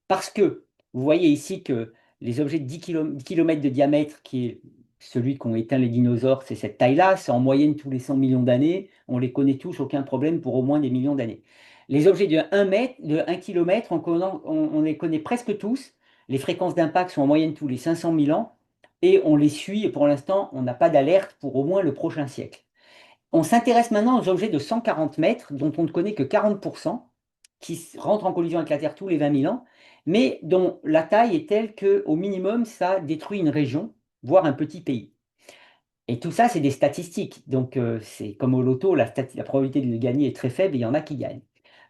Parce que vous voyez ici que les objets de 10 km de diamètre, qui est celui qu'ont éteint les dinosaures, c'est cette taille-là, c'est en moyenne tous les 100 millions d'années, on les connaît tous, aucun problème pour au moins des millions d'années. Les objets de 1 mètre, de 1 km, on les connaît presque tous, les fréquences d'impact sont en moyenne tous les 500 000 ans, et on les suit, et pour l'instant, on n'a pas d'alerte pour au moins le prochain siècle. On s'intéresse maintenant aux objets de 140 mètres, dont on ne connaît que 40%, qui rentrent en collision avec la Terre tous les 20 000 ans, mais dont la taille est telle qu'au minimum, ça détruit une région, voire un petit pays. Et tout ça, c'est des statistiques. Donc, c'est comme au loto, la probabilité de le gagner est très faible et il y en a qui gagnent.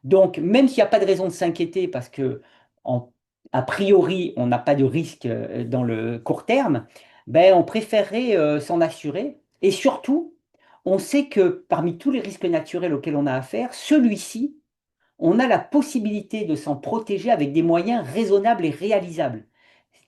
Donc, même s'il n'y a pas de raison de s'inquiéter parce que, en- a priori, on n'a pas de risque dans le court terme, ben, on préférerait s'en assurer. Et surtout, on sait que parmi tous les risques naturels auxquels on a affaire, celui-ci, on a la possibilité de s'en protéger avec des moyens raisonnables et réalisables.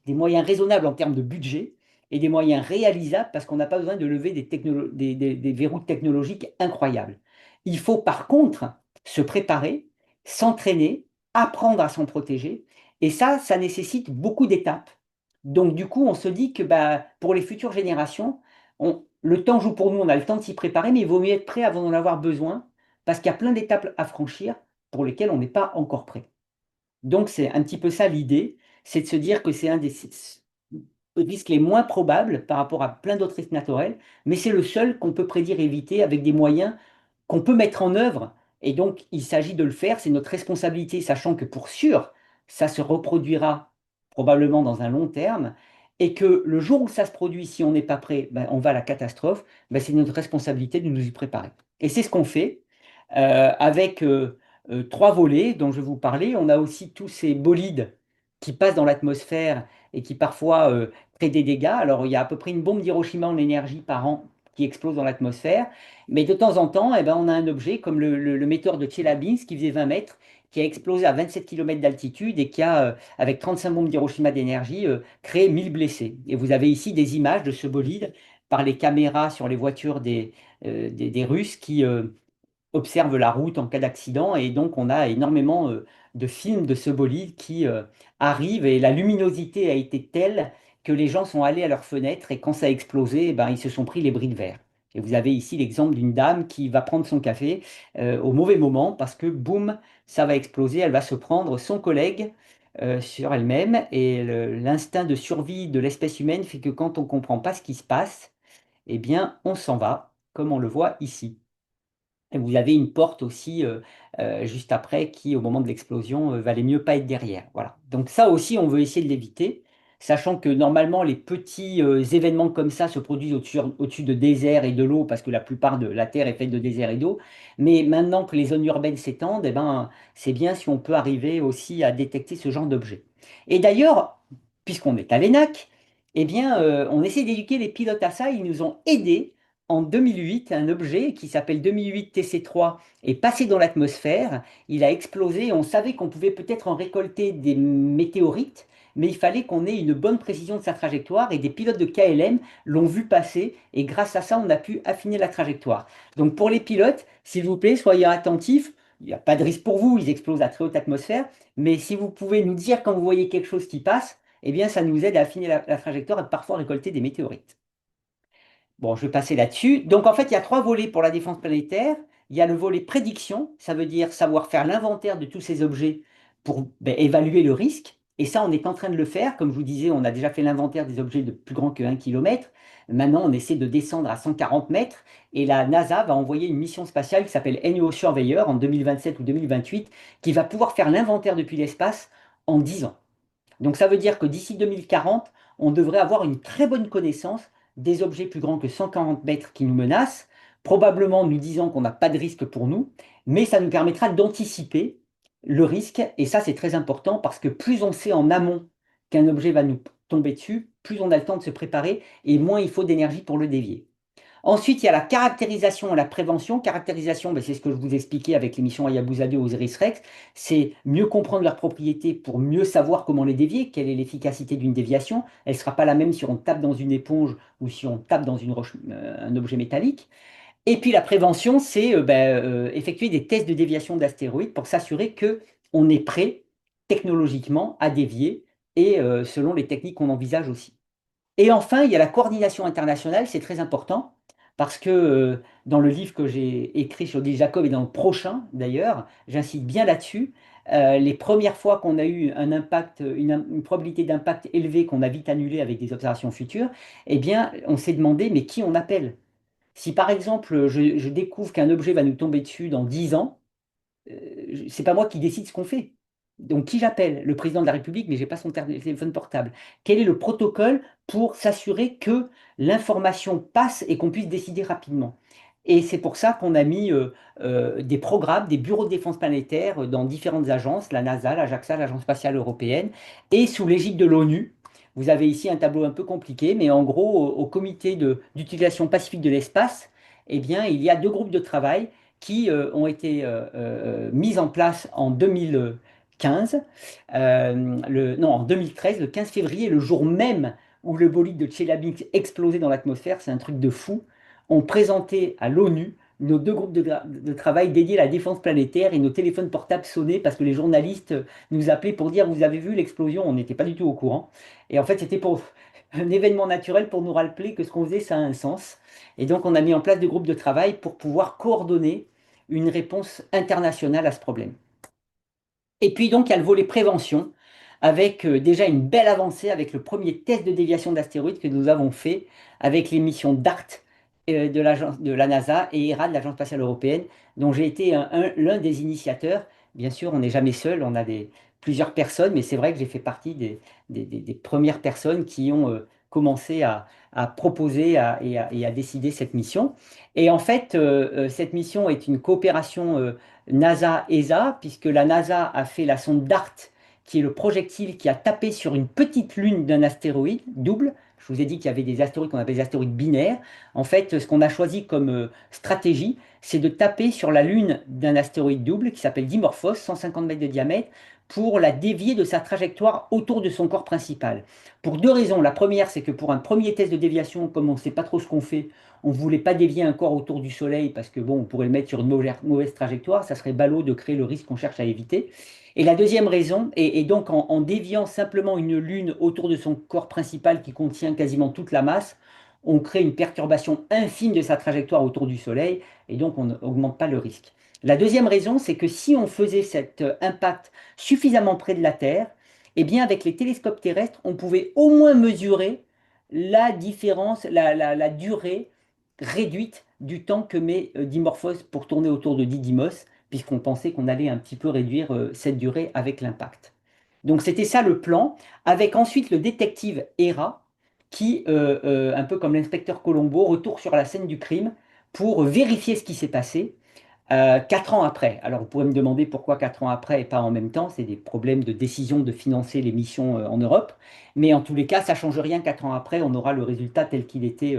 Des moyens raisonnables en termes de budget et des moyens réalisables parce qu'on n'a pas besoin de lever des verrous technologiques incroyables. Il faut par contre se préparer, s'entraîner, apprendre à s'en protéger. Et ça nécessite beaucoup d'étapes. Donc du coup, on se dit que bah, pour les futures générations, le temps joue pour nous, on a le temps de s'y préparer, mais il vaut mieux être prêt avant d'en avoir besoin, parce qu'il y a plein d'étapes à franchir pour lesquelles on n'est pas encore prêt. Donc c'est un petit peu ça l'idée, c'est de se dire que c'est un des risques les moins probables par rapport à plein d'autres risques naturels, mais c'est le seul qu'on peut prédire et éviter avec des moyens qu'on peut mettre en œuvre. Et donc il s'agit de le faire, c'est notre responsabilité, sachant que pour sûr, ça se reproduira probablement dans un long terme, et que le jour où ça se produit, si on n'est pas prêt, ben, on va à la catastrophe, ben, c'est notre responsabilité de nous y préparer. Et c'est ce qu'on fait avec trois volets dont je vais vous parler. On a aussi tous ces bolides qui passent dans l'atmosphère et qui parfois créent des dégâts. Alors, il y a à peu près une bombe d'Hiroshima en énergie par an qui explose dans l'atmosphère. Mais de temps en temps, eh ben, on a un objet comme le météore de Tchelyabinsk qui faisait 20 mètres, qui a explosé à 27 km d'altitude et qui a, avec 35 bombes d'Hiroshima d'énergie, créé 1000 blessés. Et vous avez ici des images de ce bolide par les caméras sur les voitures des Russes qui observe la route en cas d'accident et donc on a énormément de films de ce bolide qui arrive et la luminosité a été telle que les gens sont allés à leurs fenêtres et quand ça a explosé, eh ben, ils se sont pris les bris de verre. Et vous avez ici l'exemple d'une dame qui va prendre son café au mauvais moment parce que boum, ça va exploser, elle va se prendre son collègue sur elle-même et l'instinct de survie de l'espèce humaine fait que quand on ne comprend pas ce qui se passe, eh bien on s'en va, comme on le voit ici. Et vous avez une porte aussi juste après qui, au moment de l'explosion, valait mieux pas être derrière. Voilà. Donc ça aussi, on veut essayer de l'éviter, sachant que normalement, les petits événements comme ça se produisent au-dessus de déserts et de l'eau, parce que la plupart de la Terre est faite de déserts et d'eau. Mais maintenant que les zones urbaines s'étendent, eh ben, c'est bien si on peut arriver aussi à détecter ce genre d'objet. Et d'ailleurs, puisqu'on est à l'ENAC, eh bien, on essaie d'éduquer les pilotes à ça. Ils nous ont aidés en 2008, un objet qui s'appelle 2008 TC3 est passé dans l'atmosphère, il a explosé et on savait qu'on pouvait peut-être en récolter des météorites, mais il fallait qu'on ait une bonne précision de sa trajectoire et des pilotes de KLM l'ont vu passer et grâce à ça, on a pu affiner la trajectoire. Donc pour les pilotes, s'il vous plaît, soyez attentifs. Il n'y a pas de risque pour vous, ils explosent à très haute atmosphère, mais si vous pouvez nous dire quand vous voyez quelque chose qui passe, eh bien ça nous aide à affiner la trajectoire et parfois récolter des météorites. Bon, je vais passer là-dessus. Donc, en fait, il y a trois volets pour la défense planétaire. Il y a le volet prédiction, ça veut dire savoir faire l'inventaire de tous ces objets pour évaluer le risque. Et ça, on est en train de le faire. Comme je vous disais, on a déjà fait l'inventaire des objets de plus grands que 1 km. Maintenant, on essaie de descendre à 140 mètres. Et la NASA va envoyer une mission spatiale qui s'appelle NEO Surveyor en 2027 ou 2028, qui va pouvoir faire l'inventaire depuis l'espace en 10 ans. Donc ça veut dire que d'ici 2040, on devrait avoir une très bonne connaissance des objets plus grands que 140 mètres qui nous menacent, probablement nous disant qu'on n'a pas de risque pour nous, mais ça nous permettra d'anticiper le risque, et ça c'est très important parce que plus on sait en amont qu'un objet va nous tomber dessus, plus on a le temps de se préparer et moins il faut d'énergie pour le dévier. Ensuite, il y a la caractérisation et la prévention. Caractérisation, ben, c'est ce que je vous expliquais avec l'émission Hayabusa 2 ou Osiris-Rex. C'est mieux comprendre leurs propriétés pour mieux savoir comment les dévier, quelle est l'efficacité d'une déviation. Elle ne sera pas la même si on tape dans une éponge ou si on tape dans une roche, un objet métallique. Et puis la prévention, c'est effectuer des tests de déviation d'astéroïdes pour s'assurer que on est prêt technologiquement à dévier et selon les techniques qu'on envisage aussi. Et enfin, il y a la coordination internationale, c'est très important, parce que dans le livre que j'ai écrit sur Odile Jacob et dans le prochain d'ailleurs, j'incite bien là-dessus. Les premières fois qu'on a eu un impact, une probabilité d'impact élevée qu'on a vite annulée avec des observations futures, eh bien, on s'est demandé, mais qui on appelle? Si par exemple, je découvre qu'un objet va nous tomber dessus dans 10 ans, c'est pas moi qui décide ce qu'on fait. Donc, qui j'appelle? Le président de la République, mais j'ai pas son téléphone portable. Quel est le protocole pour s'assurer que l'information passe et qu'on puisse décider rapidement? Et c'est pour ça qu'on a mis des programmes, des bureaux de défense planétaire dans différentes agences, la NASA, la JAXA, l'Agence spatiale européenne, et sous l'égide de l'ONU. Vous avez ici un tableau un peu compliqué, mais en gros, au comité d'utilisation pacifique de l'espace, eh bien, il y a deux groupes de travail qui ont été mises en place en 2015, non, en 2013, le 15 février, le jour même où le bolide de Tchelabyinsk explosait dans l'atmosphère, c'est un truc de fou, ont présenté à l'ONU nos deux groupes de travail dédiés à la défense planétaire et nos téléphones portables sonnaient parce que les journalistes nous appelaient pour dire vous avez vu l'explosion, on n'était pas du tout au courant. Et en fait, c'était pour un événement naturel pour nous rappeler que ce qu'on faisait, ça a un sens. Et donc, on a mis en place des groupes de travail pour pouvoir coordonner une réponse internationale à ce problème. Et puis donc, il y a le volet prévention, avec déjà une belle avancée avec le premier test de déviation d'astéroïdes que nous avons fait avec les missions DART de la NASA et ERA de l'Agence spatiale européenne, dont j'ai été l'un des initiateurs. Bien sûr, on n'est jamais seul, on a plusieurs personnes, mais c'est vrai que j'ai fait partie des premières personnes qui ont commencé à proposer et à décider cette mission. Et en fait, cette mission est une coopération NASA-ESA, puisque la NASA a fait la sonde DART, qui est le projectile qui a tapé sur une petite lune d'un astéroïde double. Je vous ai dit qu'il y avait des astéroïdes qu'on appelle des astéroïdes binaires. En fait, ce qu'on a choisi comme stratégie, c'est de taper sur la lune d'un astéroïde double qui s'appelle Dimorphos, 150 mètres de diamètre, pour la dévier de sa trajectoire autour de son corps principal. Pour deux raisons. La première, c'est que pour un premier test de déviation, comme on ne sait pas trop ce qu'on fait, on ne voulait pas dévier un corps autour du Soleil parce que bon, on pourrait le mettre sur une mauvaise trajectoire, ça serait ballot de créer le risque qu'on cherche à éviter. Et la deuxième raison, et donc en déviant simplement une lune autour de son corps principal qui contient quasiment toute la masse, on crée une perturbation infime de sa trajectoire autour du Soleil et donc on n'augmente pas le risque. La deuxième raison, c'est que si on faisait cet impact suffisamment près de la Terre, eh bien avec les télescopes terrestres, on pouvait au moins mesurer la différence, la durée réduite du temps que met Dimorphos pour tourner autour de Didymos, puisqu'on pensait qu'on allait un petit peu réduire cette durée avec l'impact. Donc c'était ça le plan, avec ensuite le détective Hera, qui, un peu comme l'inspecteur Colombo, retourne sur la scène du crime pour vérifier ce qui s'est passé 4 ans après. Alors vous pourrez me demander pourquoi 4 ans après et pas en même temps, c'est des problèmes de décision de financer les missions en Europe, mais en tous les cas, ça ne change rien, 4 ans après, on aura le résultat tel qu'il était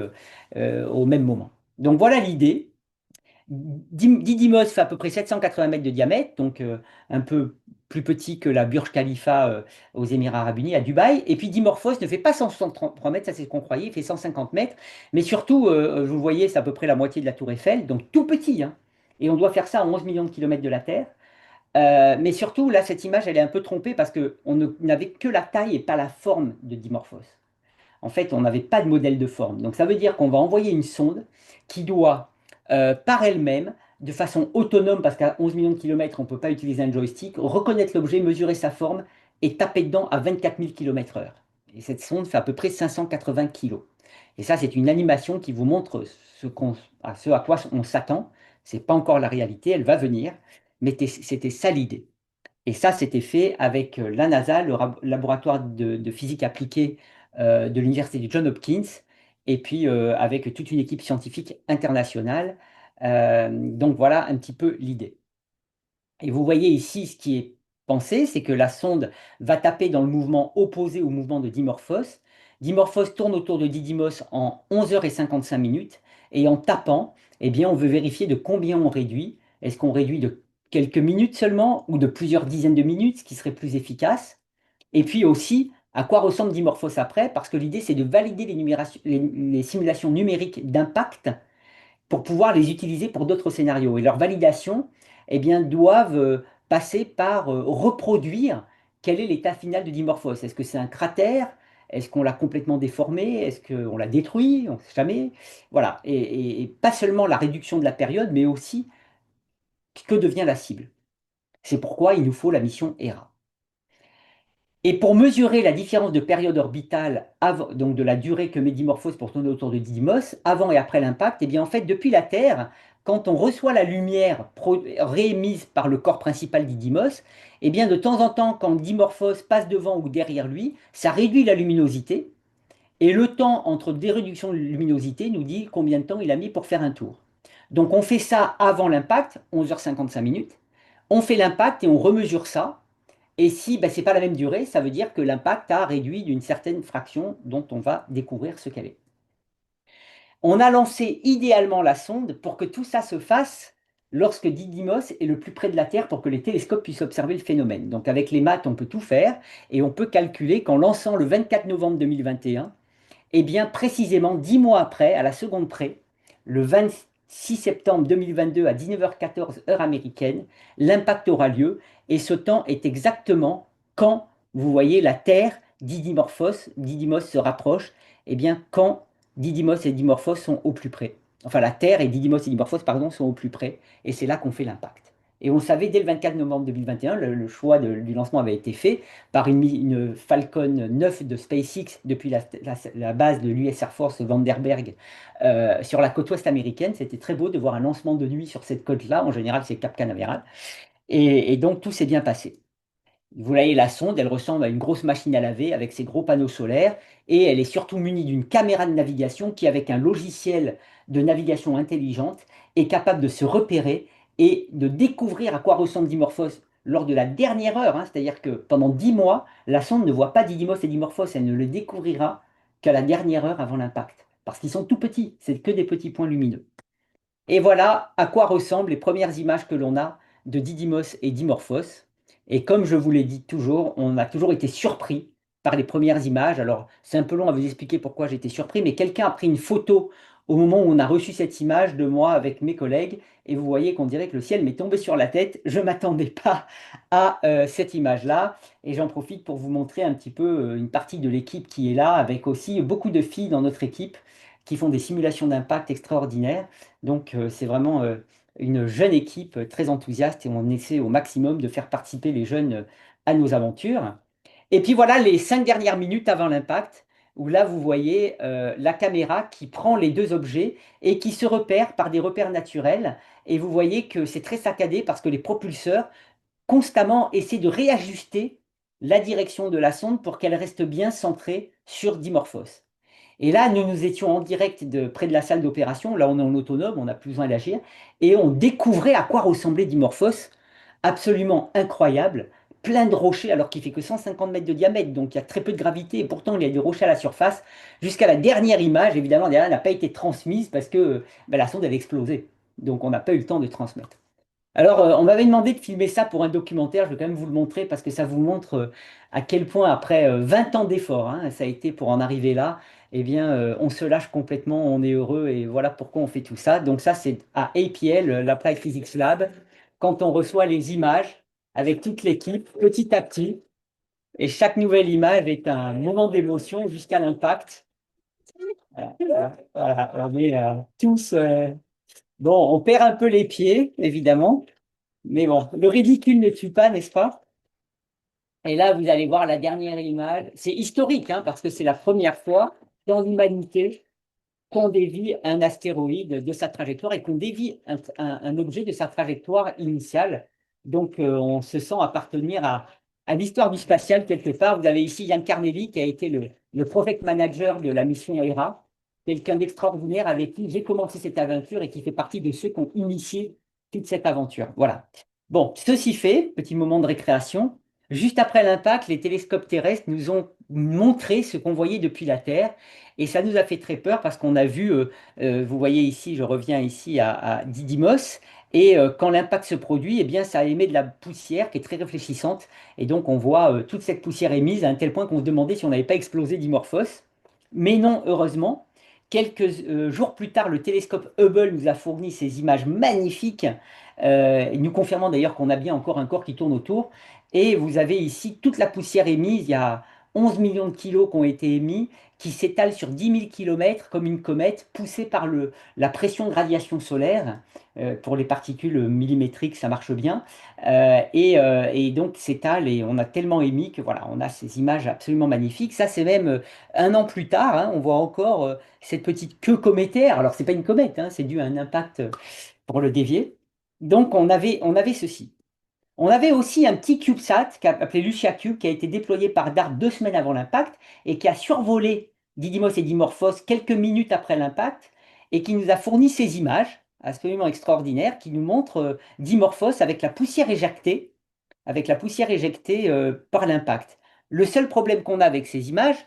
au même moment. Donc voilà l'idée. Didymos fait à peu près 780 mètres de diamètre, donc un peu plus petit que la Burj Khalifa aux Émirats Arabes Unis, à Dubaï. Et puis Dimorphos ne fait pas 163 mètres, ça c'est ce qu'on croyait, il fait 150 mètres. Mais surtout, vous le voyez, c'est à peu près la moitié de la Tour Eiffel, donc tout petit, hein. Et on doit faire ça à 11 millions de kilomètres de la Terre. Mais surtout, là, cette image, elle est un peu trompée parce qu'on n'avait que la taille et pas la forme de Dimorphos. En fait, on n'avait pas de modèle de forme. Donc ça veut dire qu'on va envoyer une sonde qui doit, par elle-même, de façon autonome, parce qu'à 11 millions de kilomètres, on ne peut pas utiliser un joystick, reconnaître l'objet, mesurer sa forme et taper dedans à 24 000 km/h. Et cette sonde fait à peu près 580 kilos. Et ça, c'est une animation qui vous montre ce à quoi on s'attend. Ce n'est pas encore la réalité, elle va venir, mais c'était ça l'idée. Et ça, c'était fait avec la NASA, le laboratoire de physique appliquée de l'université de Johns Hopkins, et puis avec toute une équipe scientifique internationale. Donc voilà un petit peu l'idée. Et vous voyez ici ce qui est pensé, c'est que la sonde va taper dans le mouvement opposé au mouvement de Dimorphos. Dimorphos tourne autour de Didymos en 11h55 minutes, et en tapant, eh bien, on veut vérifier de combien on réduit. Est-ce qu'on réduit de quelques minutes seulement ou de plusieurs dizaines de minutes, ce qui serait plus efficace? Et puis aussi, à quoi ressemble Dimorphos après? Parce que l'idée, c'est de valider les simulations numériques d'impact pour pouvoir les utiliser pour d'autres scénarios. Et leur validation, eh bien, doivent passer par reproduire quel est l'état final de Dimorphos. Est-ce que c'est un cratère? Est-ce qu'on l'a complètement déformé? Est-ce qu'on l'a détruit? On ne sait jamais. Voilà. Et pas seulement la réduction de la période, mais aussi que devient la cible. C'est pourquoi il nous faut la mission HERA. Et pour mesurer la différence de période orbitale, donc de la durée que met Dimorphos pour tourner autour de Didymos, avant et après l'impact, eh bien en fait, depuis la Terre, quand on reçoit la lumière réémise par le corps principal Didymos, eh bien de temps en temps, quand Dimorphos passe devant ou derrière lui, ça réduit la luminosité, et le temps entre des réductions de luminosité nous dit combien de temps il a mis pour faire un tour. Donc on fait ça avant l'impact, 11h55 minutes, on fait l'impact et on remesure ça, et si ben, ce n'est pas la même durée, ça veut dire que l'impact a réduit d'une certaine fraction dont on va découvrir ce qu'elle est. On a lancé idéalement la sonde pour que tout ça se fasse lorsque Didymos est le plus près de la Terre pour que les télescopes puissent observer le phénomène. Donc avec les maths, on peut tout faire et on peut calculer qu'en lançant le 24 novembre 2021, eh bien, précisément 10 mois après, à la seconde près, le 26 septembre 2022 à 19h14 heure américaine, l'impact aura lieu et ce temps est exactement quand, vous voyez, la Terre, Didymos se rapproche, eh bien, quand Didymos et Dimorphos sont au plus près. Enfin, la Terre et Didymos et Dimorphos, pardon, sont au plus près et c'est là qu'on fait l'impact. Et on savait dès le 24 novembre 2021, le choix du lancement avait été fait par une Falcon 9 de SpaceX depuis la base de l'US Air Force Vandenberg sur la côte ouest américaine. C'était très beau de voir un lancement de nuit sur cette côte-là. En général, c'est Cap Canaveral. Et donc, tout s'est bien passé. Vous voyez la sonde, elle ressemble à une grosse machine à laver avec ses gros panneaux solaires et elle est surtout munie d'une caméra de navigation qui, avec un logiciel de navigation intelligente, est capable de se repérer et de découvrir à quoi ressemble Dimorphos lors de la dernière heure, hein. C'est-à-dire que pendant 10 mois, la sonde ne voit pas Didymos et Dimorphos, elle ne le découvrira qu'à la dernière heure avant l'impact. Parce qu'ils sont tout petits, c'est que des petits points lumineux. Et voilà à quoi ressemblent les premières images que l'on a de Didymos et Dimorphos. Et comme je vous l'ai dit toujours, on a toujours été surpris par les premières images. Alors, c'est un peu long à vous expliquer pourquoi j'ai été surpris, mais quelqu'un a pris une photo au moment où on a reçu cette image de moi avec mes collègues, et vous voyez qu'on dirait que le ciel m'est tombé sur la tête. Je ne m'attendais pas à cette image-là, et j'en profite pour vous montrer un petit peu une partie de l'équipe qui est là, avec aussi beaucoup de filles dans notre équipe qui font des simulations d'impact extraordinaires. Donc, c'est vraiment une jeune équipe très enthousiaste et on essaie au maximum de faire participer les jeunes à nos aventures. Et puis voilà les 5 dernières minutes avant l'impact, où là vous voyez la caméra qui prend les deux objets et qui se repère par des repères naturels. Et vous voyez que c'est très saccadé parce que les propulseurs constamment essaient de réajuster la direction de la sonde pour qu'elle reste bien centrée sur Dimorphos. Et là, nous étions en direct près de la salle d'opération. Là, on est en autonome, on n'a plus besoin d'agir. Et on découvrait à quoi ressemblait Dimorphos. Absolument incroyable. Plein de rochers, alors qu'il fait que 150 mètres de diamètre. Donc, il y a très peu de gravité. Et pourtant, il y a des rochers à la surface. Jusqu'à la dernière image, évidemment, la dernière n'a pas été transmise parce que ben, la sonde, elle a explosé. Donc, on n'a pas eu le temps de transmettre. Alors, on m'avait demandé de filmer ça pour un documentaire. Je vais quand même vous le montrer parce que ça vous montre à quel point, après 20 ans d'efforts, hein, ça a été pour en arriver là, eh bien, on se lâche complètement, on est heureux et voilà pourquoi on fait tout ça. Donc, ça, c'est à APL, l'Applied Physics Lab, quand on reçoit les images avec toute l'équipe, petit à petit. Et chaque nouvelle image est un moment d'émotion jusqu'à l'impact. Voilà, on est tous. Bon, on perd un peu les pieds, évidemment. Mais bon, le ridicule ne tue pas, n'est-ce pas? Et là, vous allez voir la dernière image. C'est historique, hein, parce que c'est la première fois dans l'humanité qu'on dévie un astéroïde de sa trajectoire et qu'on dévie un objet de sa trajectoire initiale. Donc, on se sent appartenir à l'histoire du spatial quelque part. Vous avez ici Yann Carnelli, qui a été le project manager de la mission Hera, quelqu'un d'extraordinaire avec qui j'ai commencé cette aventure et qui fait partie de ceux qui ont initié toute cette aventure. Voilà. Bon, ceci fait, petit moment de récréation. Juste après l'impact, les télescopes terrestres nous ont montré ce qu'on voyait depuis la Terre. Et ça nous a fait très peur parce qu'on a vu, vous voyez ici, je reviens ici à Didymos, et quand l'impact se produit, eh bien, ça émet de la poussière qui est très réfléchissante. Et donc, on voit toute cette poussière émise à un tel point qu'on se demandait si on n'avait pas explosé Dimorphos. Mais non, heureusement. Quelques jours plus tard, le télescope Hubble nous a fourni ces images magnifiques, nous confirmant d'ailleurs qu'on a bien encore un corps qui tourne autour. Et vous avez ici toute la poussière émise. Il y a 11 millions de kilos qui ont été émis, qui s'étalent sur 10 000 kilomètres comme une comète, poussée par la pression de radiation solaire. Pour les particules millimétriques, ça marche bien. Et donc s'étale et on a tellement émis que voilà, on a ces images absolument magnifiques. Ça, c'est même un an plus tard, hein, on voit encore cette petite queue cométaire. Alors, c'est pas une comète, hein, c'est dû à un impact pour le dévier. Donc, on avait ceci. On avait aussi un petit CubeSat appelé Lucia Cube qui a été déployé par DART 2 semaines avant l'impact et qui a survolé Didymos et Dimorphos quelques minutes après l'impact et qui nous a fourni ces images absolument extraordinaires qui nous montrent Dimorphos avec la poussière éjectée par l'impact. Le seul problème qu'on a avec ces images,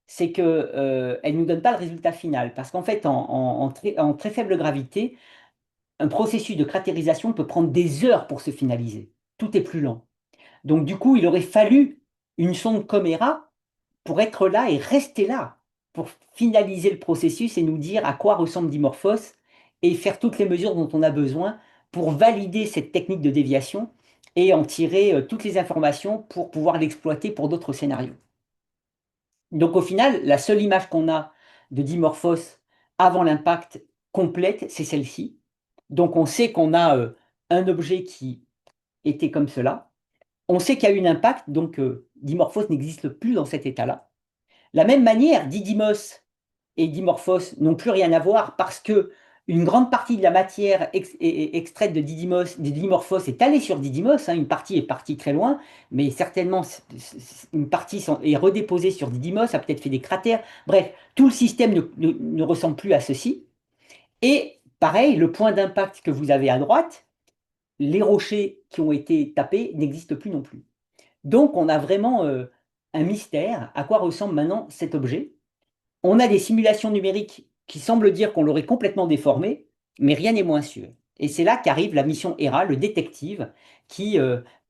c'est qu'elles ne nous donnent pas le résultat final parce qu'en fait, en très faible gravité, un processus de cratérisation peut prendre des heures pour se finaliser. Tout est plus lent. Donc, du coup, il aurait fallu une sonde comme Hera pour être là et rester là, pour finaliser le processus et nous dire à quoi ressemble Dimorphos et faire toutes les mesures dont on a besoin pour valider cette technique de déviation et en tirer toutes les informations pour pouvoir l'exploiter pour d'autres scénarios. Donc, au final, la seule image qu'on a de Dimorphos avant l'impact complète, c'est celle-ci. Donc, on sait qu'on a un objet qui était comme cela. On sait qu'il y a eu un impact, donc Dimorphos n'existe plus dans cet état-là. De la même manière, Didymos et Dimorphos n'ont plus rien à voir parce que une grande partie de la matière extraite de Dimorphos est allée sur Didymos. Hein, une partie est partie très loin, mais certainement une partie est redéposée sur Didymos, a peut-être fait des cratères. Bref, tout le système ne ressemble plus à ceci. Et pareil, le point d'impact que vous avez à droite, les rochers qui ont été tapés n'existent plus non plus. Donc, on a vraiment un mystère. À quoi ressemble maintenant cet objet? On a des simulations numériques qui semblent dire qu'on l'aurait complètement déformé, mais rien n'est moins sûr. Et c'est là qu'arrive la mission Hera, le détective, qui,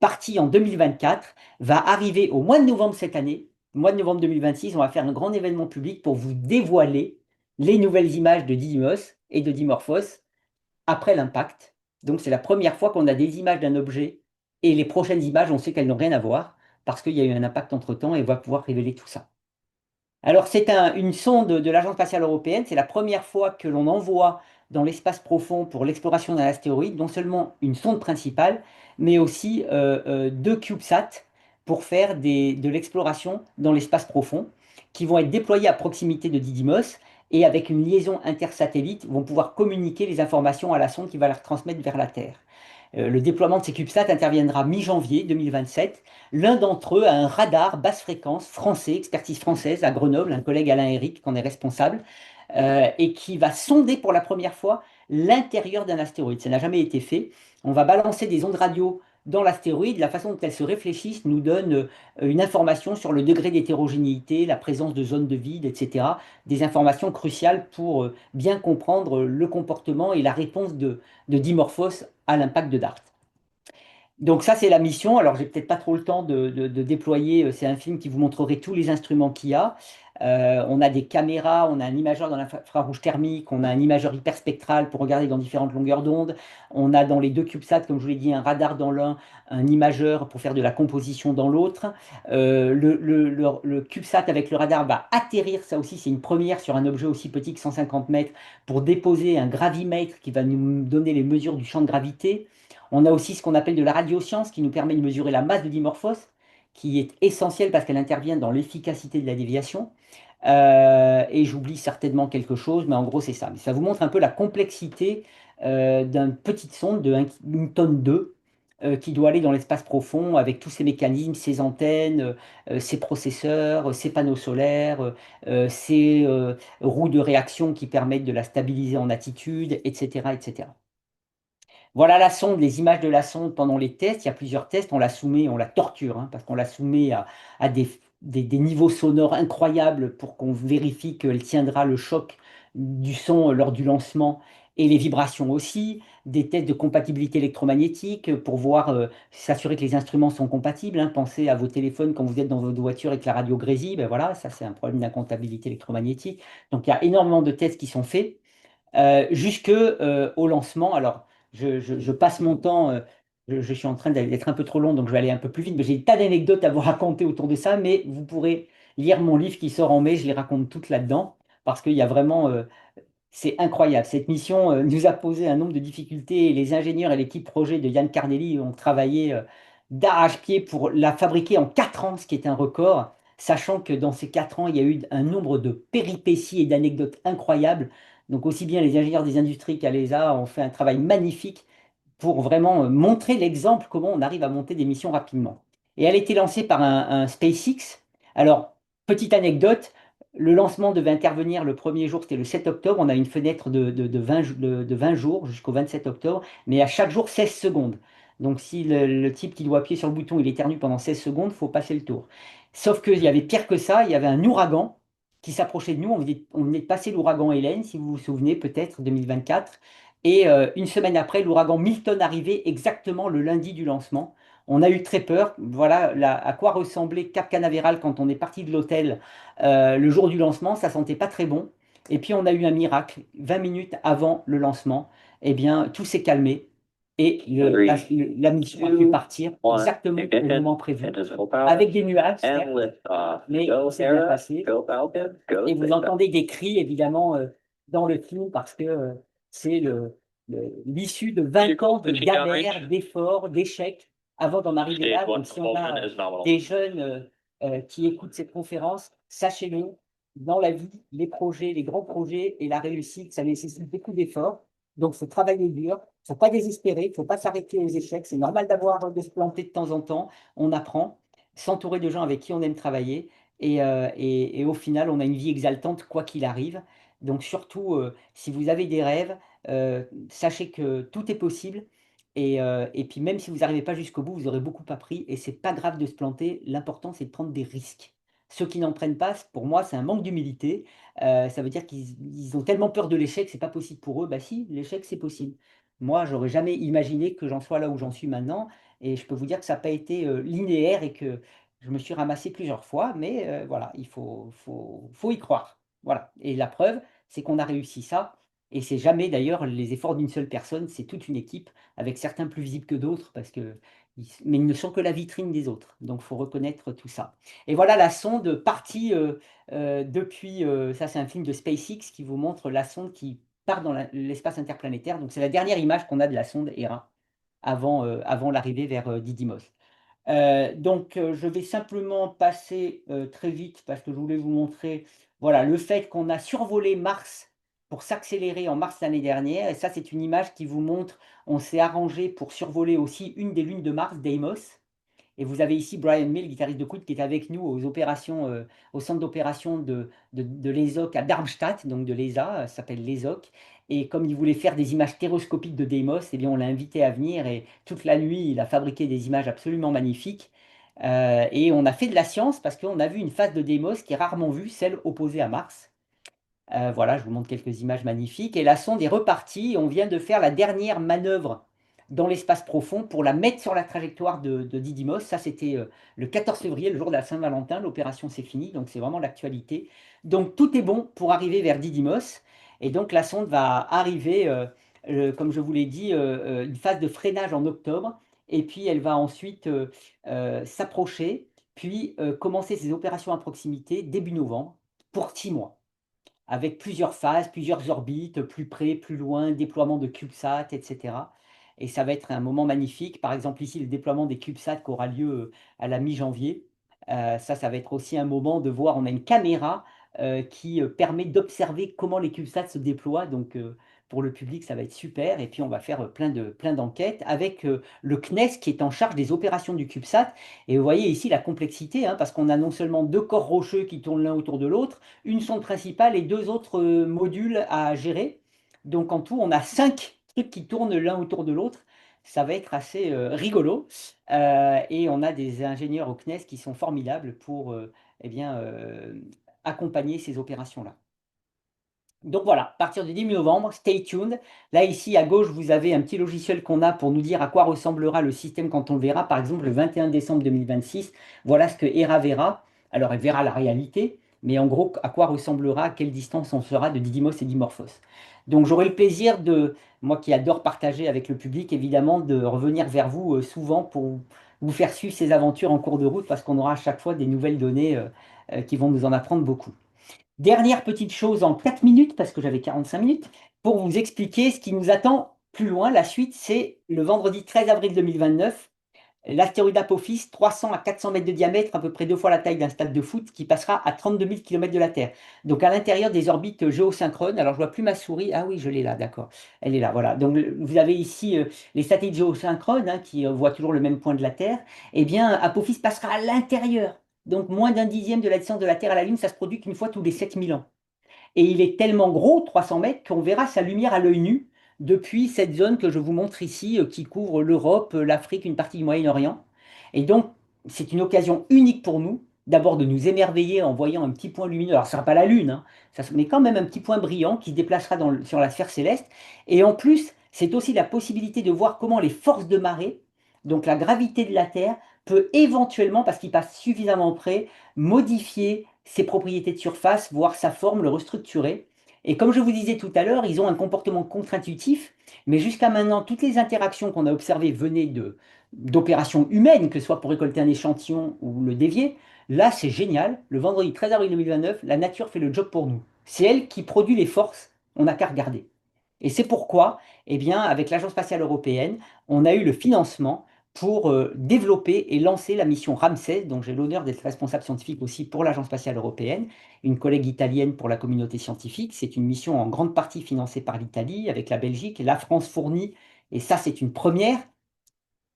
parti en 2024, va arriver au mois de novembre cette année. Au mois de novembre 2026, on va faire un grand événement public pour vous dévoiler les nouvelles images de Didymos et de Dimorphos après l'impact. Donc c'est la première fois qu'on a des images d'un objet et les prochaines images, on sait qu'elles n'ont rien à voir parce qu'il y a eu un impact entre-temps et on va pouvoir révéler tout ça. Alors c'est une sonde de l'Agence spatiale européenne, c'est la première fois que l'on envoie dans l'espace profond pour l'exploration d'un astéroïde, non seulement une sonde principale, mais aussi deux CubeSats pour faire de l'exploration dans l'espace profond, qui vont être déployés à proximité de Didymos et avec une liaison intersatellite vont pouvoir communiquer les informations à la sonde qui va les transmettre vers la Terre. Le déploiement de ces CubeSats interviendra mi-janvier 2027. L'un d'entre eux a un radar basse fréquence français, expertise française à Grenoble, un collègue AlainÉric qui en est responsable, et qui va sonder pour la première fois l'intérieur d'un astéroïde. Ça n'a jamais été fait. On va balancer des ondes radio dans l'astéroïde, la façon dont elles se réfléchissent nous donne une information sur le degré d'hétérogénéité, la présence de zones de vide, etc. Des informations cruciales pour bien comprendre le comportement et la réponse de Dimorphos à l'impact de DART. Donc ça, c'est la mission. Alors, j'ai peut-être pas trop le temps de déployer. C'est un film qui vous montrerait tous les instruments qu'il y a. On a des caméras, on a un imageur dans l'infrarouge thermique, on a un imageur hyperspectral pour regarder dans différentes longueurs d'onde. On a dans les deux CubeSats, comme je vous l'ai dit, un radar dans l'un, un imageur pour faire de la composition dans l'autre. Le CubeSat avec le radar va atterrir, ça aussi c'est une première sur un objet aussi petit que 150 mètres, pour déposer un gravimètre qui va nous donner les mesures du champ de gravité. On a aussi ce qu'on appelle de la radioscience qui nous permet de mesurer la masse de Dimorphos, qui est essentielle parce qu'elle intervient dans l'efficacité de la déviation. Et j'oublie certainement quelque chose, mais en gros c'est ça. Mais ça vous montre un peu la complexité d'une petite sonde de 1 tonne 2 qui doit aller dans l'espace profond avec tous ses mécanismes, ses antennes, ses processeurs, ses panneaux solaires, ses roues de réaction qui permettent de la stabiliser en attitude, etc., etc. Voilà la sonde, les images de la sonde pendant les tests. Il y a plusieurs tests. On la soumet, on la torture, hein, parce qu'on la soumet à des niveaux sonores incroyables pour qu'on vérifie qu'elle tiendra le choc du son lors du lancement et les vibrations aussi. Des tests de compatibilité électromagnétique pour voir, s'assurer que les instruments sont compatibles, hein. Pensez à vos téléphones quand vous êtes dans votre voiture et que la radio grésille. Ben voilà, ça c'est un problème d'incompatibilité électromagnétique. Donc il y a énormément de tests qui sont faits jusque au lancement. Alors, je passe mon temps, je suis en train d'être un peu trop long, donc je vais aller un peu plus vite, mais j'ai des tas d'anecdotes à vous raconter autour de ça, mais vous pourrez lire mon livre qui sort en mai, je les raconte toutes là-dedans, parce qu'il y a vraiment, c'est incroyable. Cette mission nous a posé un nombre de difficultés et les ingénieurs et l'équipe projet de Yann Carnelli ont travaillé d'arrache-pied pour la fabriquer en 4 ans, ce qui est un record, sachant que dans ces 4 ans, il y a eu un nombre de péripéties et d'anecdotes incroyables. Donc aussi bien les ingénieurs des industries qu'à l'ESA ont fait un travail magnifique pour vraiment montrer l'exemple comment on arrive à monter des missions rapidement. Et elle a été lancée par un SpaceX. Alors, petite anecdote, le lancement devait intervenir le premier jour, c'était le 7 octobre. On a une fenêtre de 20 jours jusqu'au 27 octobre, mais à chaque jour 16 secondes. Donc si le type qui doit appuyer sur le bouton, il éternue pendant 16 secondes, il faut passer le tour. Sauf qu'il y avait pire que ça, il y avait un ouragan qui s'approchait de nous. On venait de passer l'ouragan Hélène, si vous vous souvenez, peut-être 2024. Et une semaine après, l'ouragan Milton arrivait exactement le lundi du lancement. On a eu très peur. Voilà à quoi ressemblait Cap Canaveral quand on est parti de l'hôtel le jour du lancement. Ça sentait pas très bon. Et puis on a eu un miracle. 20 minutes avant le lancement, eh bien, tout s'est calmé. Et la mission a pu partir exactement au moment prévu, avec des nuages, certes, mais tout s'est bien passé. Et vous entendez des cris, évidemment, dans le film, parce que c'est l'issue de 20 ans de galères, d'efforts, d'échecs, avant d'en arriver là. Donc, si on a des jeunes qui écoutent cette conférence, sachez-le, dans la vie, les projets, les grands projets et la réussite, ça nécessite beaucoup d'efforts. Donc, il faut travailler dur, il ne faut pas désespérer, il ne faut pas s'arrêter aux échecs. C'est normal de se planter de temps en temps. On apprend, s'entourer de gens avec qui on aime travailler. Et au final, on a une vie exaltante quoi qu'il arrive. Donc surtout, si vous avez des rêves, sachez que tout est possible. Et puis même si vous n'arrivez pas jusqu'au bout, vous aurez beaucoup appris. Et c'est pas grave de se planter. L'important, c'est de prendre des risques. Ceux qui n'en prennent pas, pour moi, c'est un manque d'humilité. Ça veut dire qu'ils ont tellement peur de l'échec, c'est pas possible pour eux. Bah si, l'échec, c'est possible. Moi, j'aurais jamais imaginé que j'en sois là où j'en suis maintenant. Et je peux vous dire que ça n'a pas été linéaire et que je me suis ramassé plusieurs fois, mais voilà, il faut y croire. Voilà. Et la preuve, c'est qu'on a réussi ça. Et c'est jamais d'ailleurs les efforts d'une seule personne, c'est toute une équipe, avec certains plus visibles que d'autres, mais ils ne sont que la vitrine des autres. Donc il faut reconnaître tout ça. Et voilà la sonde partie depuis, ça c'est un film de SpaceX qui vous montre la sonde qui part dans l'espace interplanétaire. Donc c'est la dernière image qu'on a de la sonde Hera avant l'arrivée vers Didymos. Je vais simplement passer très vite parce que je voulais vous montrer voilà, le fait qu'on a survolé Mars pour s'accélérer en mars l'année dernière. Et ça, c'est une image qui vous montre, on s'est arrangé pour survoler aussi une des lunes de Mars, Deimos. Et vous avez ici Brian May, le guitariste de Queen, qui est avec nous au centre d'opération de l'ESOC à Darmstadt, donc de l'ESA, ça s'appelle l'ESOC. Et comme il voulait faire des images stéréoscopiques de Deimos, eh bien, on l'a invité à venir et toute la nuit, il a fabriqué des images absolument magnifiques. Et on a fait de la science parce qu'on a vu une phase de Deimos qui est rarement vue, celle opposée à Mars. Voilà, je vous montre quelques images magnifiques. Et la sonde est repartie. On vient de faire la dernière manœuvre dans l'espace profond pour la mettre sur la trajectoire de Didymos. Ça, c'était le 14 février, le jour de la Saint-Valentin. L'opération s'est finie, donc c'est vraiment l'actualité. Donc tout est bon pour arriver vers Didymos. Et donc la sonde va arriver, comme je vous l'ai dit, une phase de freinage en octobre. Et puis elle va ensuite s'approcher, puis commencer ses opérations à proximité début novembre pour 6 mois avec plusieurs phases, plusieurs orbites, plus près, plus loin, déploiement de CubeSat, etc. Et ça va être un moment magnifique. Par exemple, ici, le déploiement des CubeSat qui aura lieu à la mi-janvier. Ça va être aussi un moment de voir, on a une caméra qui permet d'observer comment les CubeSats se déploient. Donc, pour le public, ça va être super. Et puis, on va faire plein d'enquêtes avec le CNES qui est en charge des opérations du CubeSat. Et vous voyez ici la complexité, hein, parce qu'on a non seulement deux corps rocheux qui tournent l'un autour de l'autre, une sonde principale et deux autres modules à gérer. Donc en tout, on a 5 trucs qui tournent l'un autour de l'autre. Ça va être assez rigolo. Et on a des ingénieurs au CNES qui sont formidables pour eh bien, accompagner ces opérations-là. Donc voilà, à partir du 10 novembre, stay tuned. Là, ici, à gauche, vous avez un petit logiciel qu'on a pour nous dire à quoi ressemblera le système quand on le verra. Par exemple, le 21 décembre 2026, voilà ce que Hera verra. Alors, elle verra la réalité, mais en gros, à quoi ressemblera, à quelle distance on sera de Didymos et Dimorphos. Donc, j'aurai le plaisir de, moi qui adore partager avec le public, évidemment, de revenir vers vous souvent pour vous faire suivre ces aventures en cours de route, parce qu'on aura à chaque fois des nouvelles données qui vont nous en apprendre beaucoup. Dernière petite chose en 4 minutes, parce que j'avais 45 minutes, pour vous expliquer ce qui nous attend plus loin. La suite, c'est le vendredi 13 avril 2029, l'astéroïde Apophis, 300 à 400 mètres de diamètre, à peu près 2 fois la taille d'un stade de foot, qui passera à 32 000 km de la Terre. Donc à l'intérieur des orbites géosynchrones. Alors je vois plus ma souris. Ah oui, je l'ai là, d'accord. Elle est là, voilà. Donc vous avez ici les satellites géosynchrones qui voient toujours le même point de la Terre. Eh bien, Apophis passera à l'intérieur. Donc moins d'un dixième de la distance de la Terre à la Lune, ça se produit qu'une fois tous les 7000 ans. Et il est tellement gros, 300 mètres, qu'on verra sa lumière à l'œil nu depuis cette zone que je vous montre ici, qui couvre l'Europe, l'Afrique, une partie du Moyen-Orient. Et donc, c'est une occasion unique pour nous, d'abord de nous émerveiller en voyant un petit point lumineux. Alors, ce ne sera pas la Lune, hein, mais quand même un petit point brillant qui se déplacera sur la sphère céleste. Et en plus, c'est aussi la possibilité de voir comment les forces de marée, donc la gravité de la Terre, peut éventuellement, parce qu'il passe suffisamment près, modifier ses propriétés de surface, voire sa forme, le restructurer. Et comme je vous disais tout à l'heure, ils ont un comportement contre-intuitif, mais jusqu'à maintenant, toutes les interactions qu'on a observées venaient d'opérations humaines, que ce soit pour récolter un échantillon ou le dévier. Là, c'est génial. Le vendredi 13 avril 2029, la nature fait le job pour nous. C'est elle qui produit les forces, on n'a qu'à regarder. Et c'est pourquoi, eh bien, avec l'Agence spatiale européenne, on a eu le financement pour développer et lancer la mission Ramsès, dont j'ai l'honneur d'être responsable scientifique aussi pour l'Agence spatiale européenne, une collègue italienne pour la communauté scientifique. C'est une mission en grande partie financée par l'Italie, avec la Belgique. La France fournit, et ça c'est une première,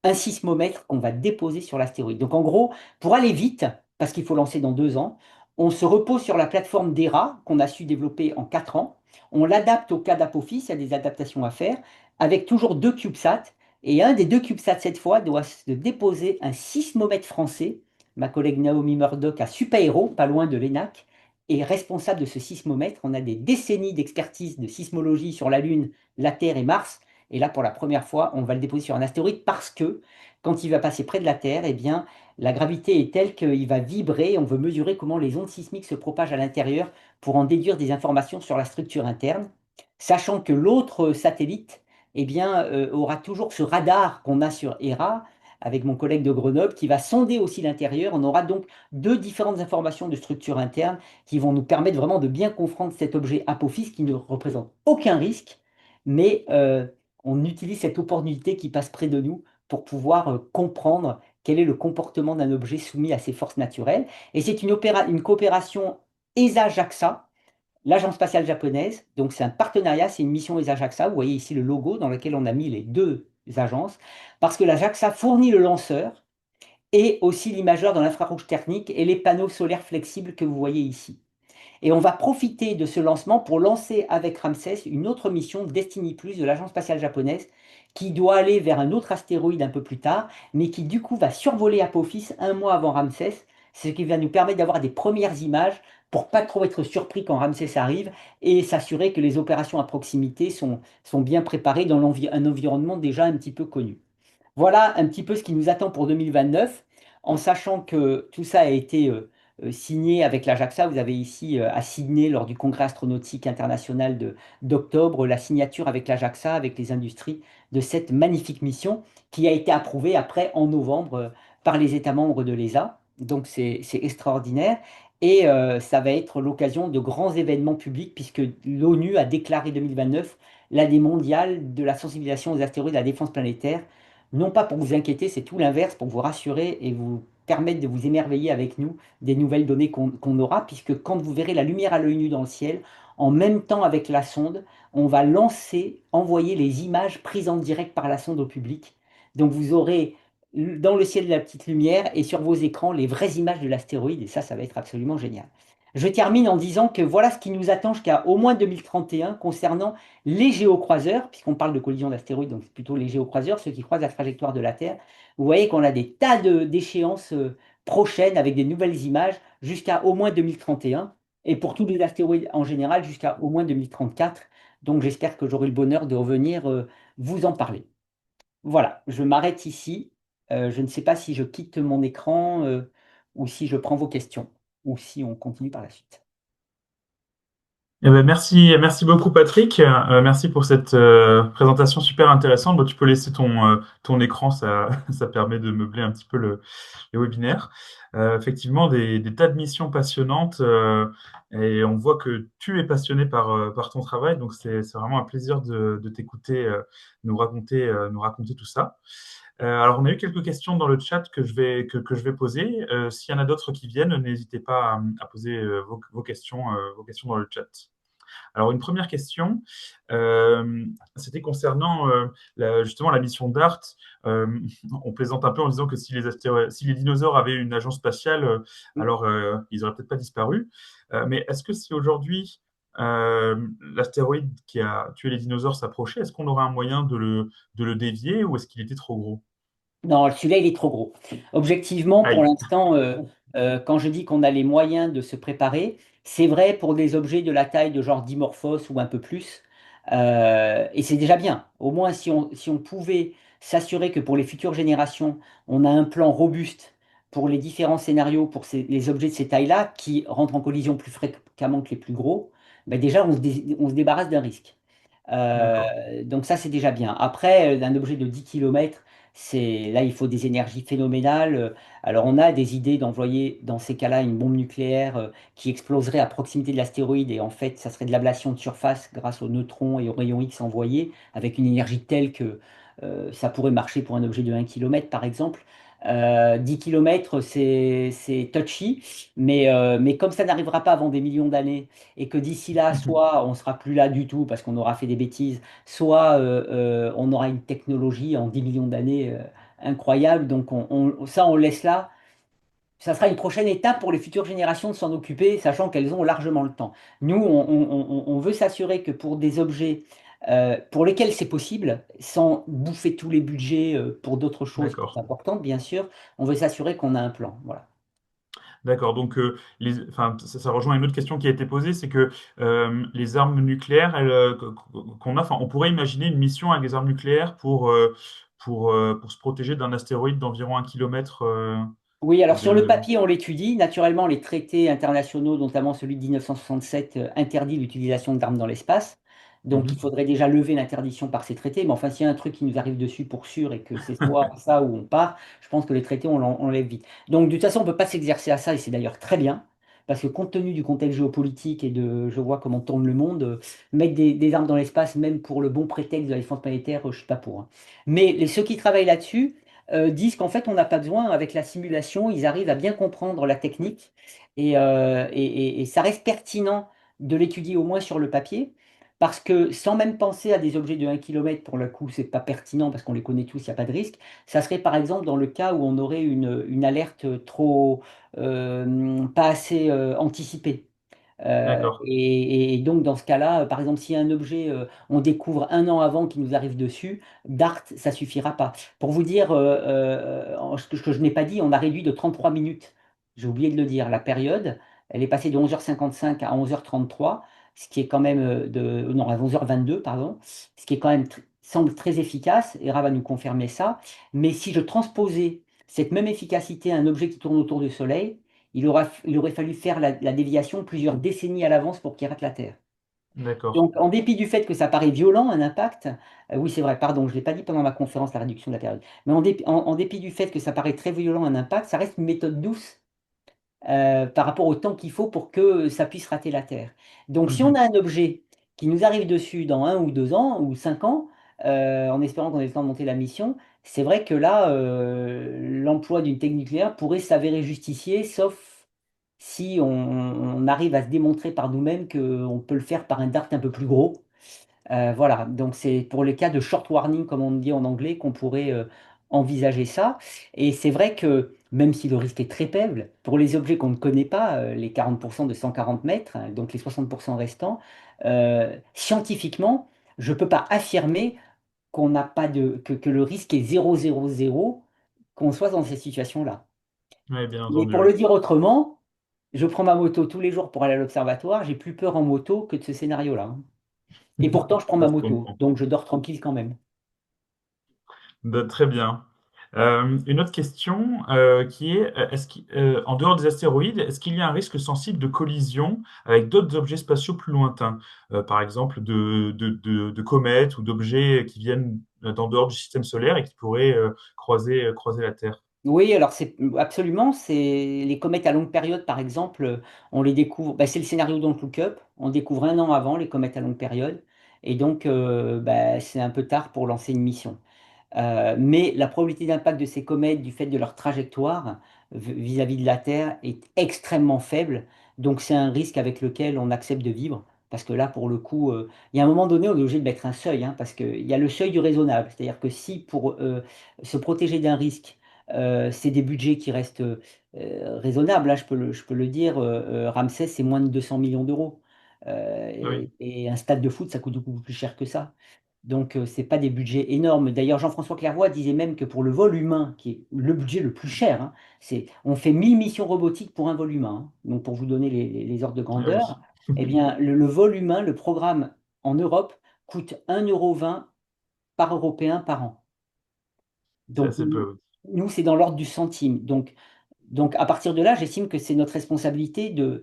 un sismomètre qu'on va déposer sur l'astéroïde. Donc en gros, pour aller vite, parce qu'il faut lancer dans 2 ans, on se repose sur la plateforme d'ERA qu'on a su développer en 4 ans. On l'adapte au cas d'Apophis, il y a des adaptations à faire, avec toujours 2 CubeSats. Et un des 2 CubeSats, cette fois, doit se déposer un sismomètre français. Ma collègue Naomi Murdoch à Supaéro, pas loin de l'ENAC, est responsable de ce sismomètre. On a des décennies d'expertise de sismologie sur la Lune, la Terre et Mars. Et là, pour la première fois, on va le déposer sur un astéroïde parce que quand il va passer près de la Terre, eh bien, la gravité est telle qu'il va vibrer. On veut mesurer comment les ondes sismiques se propagent à l'intérieur pour en déduire des informations sur la structure interne, sachant que l'autre satellite, eh bien, aura toujours ce radar qu'on a sur Hera avec mon collègue de Grenoble qui va sonder aussi l'intérieur. On aura donc 2 différentes informations de structure interne qui vont nous permettre vraiment de bien comprendre cet objet Apophis qui ne représente aucun risque, mais on utilise cette opportunité qui passe près de nous pour pouvoir comprendre quel est le comportement d'un objet soumis à ses forces naturelles. Et c'est une coopération ESA-JAXA, l'agence spatiale japonaise. Donc c'est un partenariat, c'est une mission ESA-JAXA. Vous voyez ici le logo dans lequel on a mis les deux agences, parce que la JAXA fournit le lanceur et aussi l'imageur dans l'infrarouge thermique et les panneaux solaires flexibles que vous voyez ici. Et on va profiter de ce lancement pour lancer avec Ramsès une autre mission Destiny Plus de l'agence spatiale japonaise qui doit aller vers un autre astéroïde un peu plus tard, mais qui du coup va survoler Apophis un mois avant Ramsès, ce qui va nous permettre d'avoir des premières images pour pas trop être surpris quand Ramsès arrive et s'assurer que les opérations à proximité sont bien préparées dans un environnement déjà un petit peu connu. Voilà un petit peu ce qui nous attend pour 2029, en sachant que tout ça a été signé avec la JAXA. Vous avez ici à Sydney, lors du Congrès astronautique international d'octobre, la signature avec la JAXA, avec les industries, de cette magnifique mission qui a été approuvée après en novembre par les États membres de l'ESA. Donc c'est extraordinaire. Et ça va être l'occasion de grands événements publics puisque l'ONU a déclaré 2029 l'année mondiale de la sensibilisation aux astéroïdes et à la défense planétaire, non pas pour vous inquiéter, c'est tout l'inverse, pour vous rassurer et vous permettre de vous émerveiller avec nous des nouvelles données qu'on aura, puisque quand vous verrez la lumière à l'œil nu dans le ciel, en même temps avec la sonde, on va lancer, envoyer les images prises en direct par la sonde au public. Donc vous aurez dans le ciel de la petite lumière et sur vos écrans les vraies images de l'astéroïde, et ça va être absolument génial. Je termine en disant que voilà ce qui nous attend jusqu'à au moins 2031 concernant les géocroiseurs, puisqu'on parle de collision d'astéroïdes, donc c'est plutôt les géocroiseurs, ceux qui croisent la trajectoire de la Terre. Vous voyez qu'on a des tas d'échéances prochaines avec des nouvelles images jusqu'à au moins 2031, et pour tous les astéroïdes en général jusqu'à au moins 2034. Donc j'espère que j'aurai le bonheur de revenir vous en parler. Voilà, je m'arrête ici. Je ne sais pas si je quitte mon écran ou si je prends vos questions ou si on continue par la suite. Eh ben, merci beaucoup Patrick. Merci pour cette présentation super intéressante. Bon, tu peux laisser ton écran, ça, ça permet de meubler un petit peu le webinaire. Effectivement, des tas de missions passionnantes et on voit que tu es passionné par ton travail, donc c'est vraiment un plaisir de t'écouter nous raconter tout ça. Alors, on a eu quelques questions dans le chat que je vais poser. S'il y en a d'autres qui viennent, n'hésitez pas à poser vos questions dans le chat. Alors, une première question, c'était concernant justement la mission DART. Euh, on plaisante un peu en disant que si les dinosaures avaient une agence spatiale, alors ils n'auraient peut-être pas disparu. Mais est-ce que si aujourd'hui l'astéroïde qui a tué les dinosaures s'approchait, est-ce qu'on aurait un moyen de le dévier ou est-ce qu'il était trop gros? Non, celui-là, il est trop gros. Objectivement, pour Aïe, l'instant, quand je dis qu'on a les moyens de se préparer, c'est vrai pour des objets de la taille de genre Dimorphos ou un peu plus. Et c'est déjà bien. Au moins, si on pouvait s'assurer que pour les futures générations, on a un plan robuste pour les différents scénarios, pour les objets de ces tailles-là, qui rentrent en collision plus fréquemment que les plus gros, ben déjà, on se débarrasse d'un risque. d'accord. Donc ça, c'est déjà bien. Après, un objet de 10 km, là, il faut des énergies phénoménales. Alors, on a des idées d'envoyer dans ces cas-là une bombe nucléaire qui exploserait à proximité de l'astéroïde et en fait, ça serait de l'ablation de surface grâce aux neutrons et aux rayons X envoyés avec une énergie telle que ça pourrait marcher pour un objet de 1 km, par exemple. 10 km, c'est touchy, mais comme ça n'arrivera pas avant des millions d'années et que d'ici là, soit on sera plus là du tout parce qu'on aura fait des bêtises, soit on aura une technologie en 10 millions d'années incroyable. Donc ça, on laisse là. Ça sera une prochaine étape pour les futures générations de s'en occuper, sachant qu'elles ont largement le temps. Nous, on veut s'assurer que pour des objets pour lesquels c'est possible, sans bouffer tous les budgets pour d'autres choses qui D'accord. sont importantes, bien sûr, on veut s'assurer qu'on a un plan. Voilà. D'accord. Donc, enfin, ça rejoint une autre question qui a été posée, c'est que les armes nucléaires, qu'on a, enfin, on pourrait imaginer une mission avec des armes nucléaires pour se protéger d'un astéroïde d'environ 1 kilomètre Oui, alors sur le de. papier, on l'étudie. Naturellement, les traités internationaux, notamment celui de 1967, interdit l'utilisation d'armes dans l'espace. Donc, il Mhm. faudrait déjà lever l'interdiction par ces traités. Mais enfin, s'il y a un truc qui nous arrive dessus pour sûr et que c'est soit ça ou on part, je pense que les traités, on lève vite. Donc, de toute façon, on ne peut pas s'exercer à ça et c'est d'ailleurs très bien. Parce que compte tenu du contexte géopolitique et de, je vois comment tourne le monde, mettre des armes dans l'espace, même pour le bon prétexte de la défense planétaire, je ne suis pas pour, hein. Mais ceux qui travaillent là-dessus, disent qu'en fait, on n'a pas besoin, avec la simulation, ils arrivent à bien comprendre la technique et ça reste pertinent de l'étudier au moins sur le papier. parce que sans même penser à des objets de 1 km, pour le coup, c'est pas pertinent parce qu'on les connaît tous, il n'y a pas de risque. Ça serait par exemple dans le cas où on aurait une alerte trop, pas assez anticipée. D'accord. Et donc, dans ce cas-là, par exemple, si un objet, on découvre 1 an avant qu'il nous arrive dessus, DART, ça suffira pas. Pour vous dire ce que je n'ai pas dit, on a réduit de 33 minutes, j'ai oublié de le dire, la période. Elle est passée de 11h55 à 11h33, ce qui est quand même non, à 11h22, pardon, ce qui est quand même semble très efficace. Hera va nous confirmer ça. Mais si je transposais cette même efficacité à un objet qui tourne autour du Soleil, il aurait fallu faire la déviation plusieurs décennies à l'avance pour qu'il rate la Terre. D'accord. Donc, en dépit du fait que ça paraît violent, un impact, oui, c'est vrai, pardon, je ne l'ai pas dit pendant ma conférence, la réduction de la période, mais en dépit du fait que ça paraît très violent, un impact, ça reste une méthode douce par rapport au temps qu'il faut pour que ça puisse rater la Terre. Donc, si on Mhm. a un objet qui nous arrive dessus dans 1 ou 2 ans ou 5 ans, en espérant qu'on ait le temps de monter la mission, c'est vrai que là, l'emploi d'une technique nucléaire pourrait s'avérer justifié, sauf si on arrive à se démontrer par nous-mêmes qu'on peut le faire par un DART un peu plus gros. Voilà, donc c'est pour les cas de short warning, comme on dit en anglais, qu'on pourrait envisager ça. Et c'est vrai que même si le risque est très faible, pour les objets qu'on ne connaît pas, les 40% de 140 mètres, hein, donc les 60% restants, scientifiquement, je ne peux pas affirmer qu'on n'a pas que le risque est 0,0,0, qu'on soit dans cette situation-là. Oui, bien Mais entendu, pour oui. le dire autrement, je prends ma moto tous les jours pour aller à l'observatoire, j'ai plus peur en moto que de ce scénario-là, hein. Et pourtant, je prends Ça ma se moto, comprend. donc je dors tranquille quand même. Très bien. Une autre question qui est, en dehors des astéroïdes, est-ce qu'il y a un risque sensible de collision avec d'autres objets spatiaux plus lointains, par exemple de comètes ou d'objets qui viennent d'en dehors du système solaire et qui pourraient croiser la Terre? Oui, alors c'est absolument, c'est les comètes à longue période, par exemple, on les découvre, bah, c'est le scénario Don't Look Up, on découvre 1 an avant les comètes à longue période, et donc bah, c'est un peu tard pour lancer une mission. Mais la probabilité d'impact de ces comètes, du fait de leur trajectoire vis-à-vis de la Terre, est extrêmement faible. Donc c'est un risque avec lequel on accepte de vivre. Parce que là, pour le coup, il y a un moment donné, on est obligé de mettre un seuil, hein, parce qu'il y a le seuil du raisonnable. C'est-à-dire que si pour se protéger d'un risque, c'est des budgets qui restent raisonnables, hein, je peux le dire, Ramsès, c'est moins de 200 millions d'euros. Oui, Et un stade de foot, ça coûte beaucoup plus cher que ça. Donc, ce n'est pas des budgets énormes. D'ailleurs, Jean-François Clairvoy disait même que pour le vol humain, qui est le budget le plus cher, hein, on fait 1 000 missions robotiques pour un vol humain, hein. Donc, pour vous donner les ordres de ah grandeur, oui, eh bien, le vol humain, le programme en Europe, coûte 1,20 € par Européen par an. c'est Donc, assez peu. Oui. nous, c'est dans l'ordre du centime. Donc, à partir de là, j'estime que c'est notre responsabilité de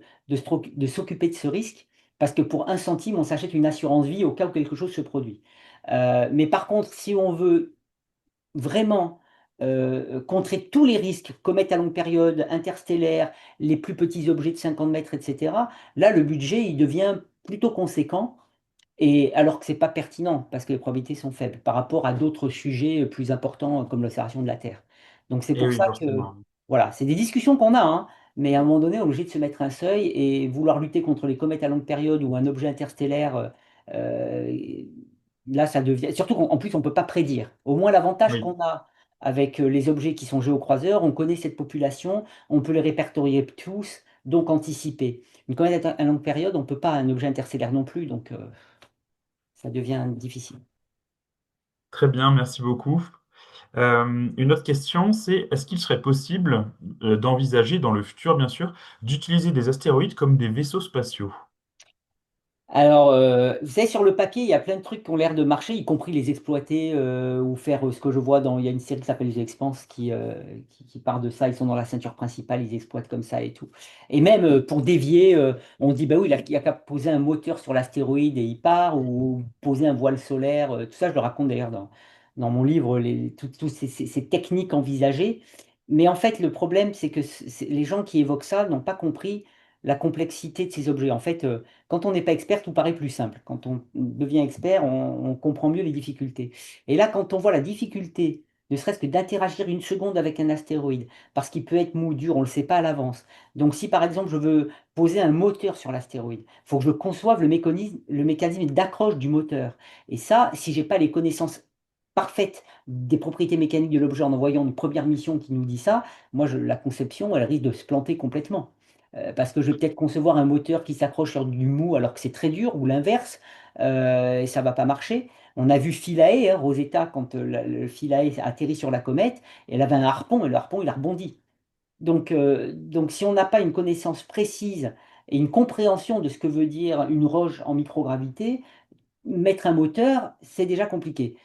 s'occuper de ce risque, parce que pour 1 centime, on s'achète une assurance vie au cas où quelque chose se produit. Mais par contre, si on veut vraiment contrer tous les risques, comètes à longue période, interstellaires, les plus petits objets de 50 mètres, etc., là, le budget, il devient plutôt conséquent. Et alors que c'est pas pertinent, parce que les probabilités sont faibles par rapport à d'autres sujets plus importants comme l'observation de la Terre. Donc c'est Et pour oui, ça que, forcément. voilà, c'est des discussions qu'on a, hein, mais à un moment donné, on est obligé de se mettre un seuil et vouloir lutter contre les comètes à longue période ou un objet interstellaire, euh, là, ça devient. Surtout qu'en plus, on ne peut pas prédire. Au moins, l'avantage Oui, qu'on a avec les objets qui sont géocroiseurs, on connaît cette population, on peut les répertorier tous, donc anticiper. Une comète à longue période, on ne peut pas, un objet interstellaire non plus, donc ça devient difficile. très bien, merci beaucoup. Une autre question, c'est est-ce qu'il serait possible d'envisager dans le futur, bien sûr, d'utiliser des astéroïdes comme des vaisseaux spatiaux? Alors, vous savez, sur le papier, il y a plein de trucs qui ont l'air de marcher, y compris les exploiter ou faire ce que je vois dans. Il y a une série qui s'appelle The Expanse qui part de ça. Ils sont dans la ceinture principale, ils exploitent comme ça et tout. Et même pour dévier, on dit, bah oui, il a qu'à poser un moteur sur l'astéroïde et il part, ou poser un voile solaire. Tout ça, je le raconte d'ailleurs dans mon livre, toutes ces techniques envisagées. Mais en fait, le problème, c'est que les gens qui évoquent ça n'ont pas compris la complexité de ces objets. En fait, quand on n'est pas expert, tout paraît plus simple. Quand on devient expert, on comprend mieux les difficultés. Et là, quand on voit la difficulté ne serait-ce que d'interagir une seconde avec un astéroïde, parce qu'il peut être mou, dur, on ne le sait pas à l'avance. Donc si par exemple je veux poser un moteur sur l'astéroïde, il faut que je conçoive le mécanisme d'accroche du moteur. Et ça, si j'ai pas les connaissances parfaites des propriétés mécaniques de l'objet en envoyant une première mission qui nous dit ça, moi la conception, elle risque de se planter complètement. Parce que je vais peut-être concevoir un moteur qui s'accroche sur du mou alors que c'est très dur, ou l'inverse, et ça va pas marcher. On a vu Philae, hein, Rosetta, quand le Philae a atterri sur la comète, elle avait un harpon, et le harpon, il a rebondi. Donc si on n'a pas une connaissance précise et une compréhension de ce que veut dire une roche en microgravité, mettre un moteur, c'est déjà compliqué.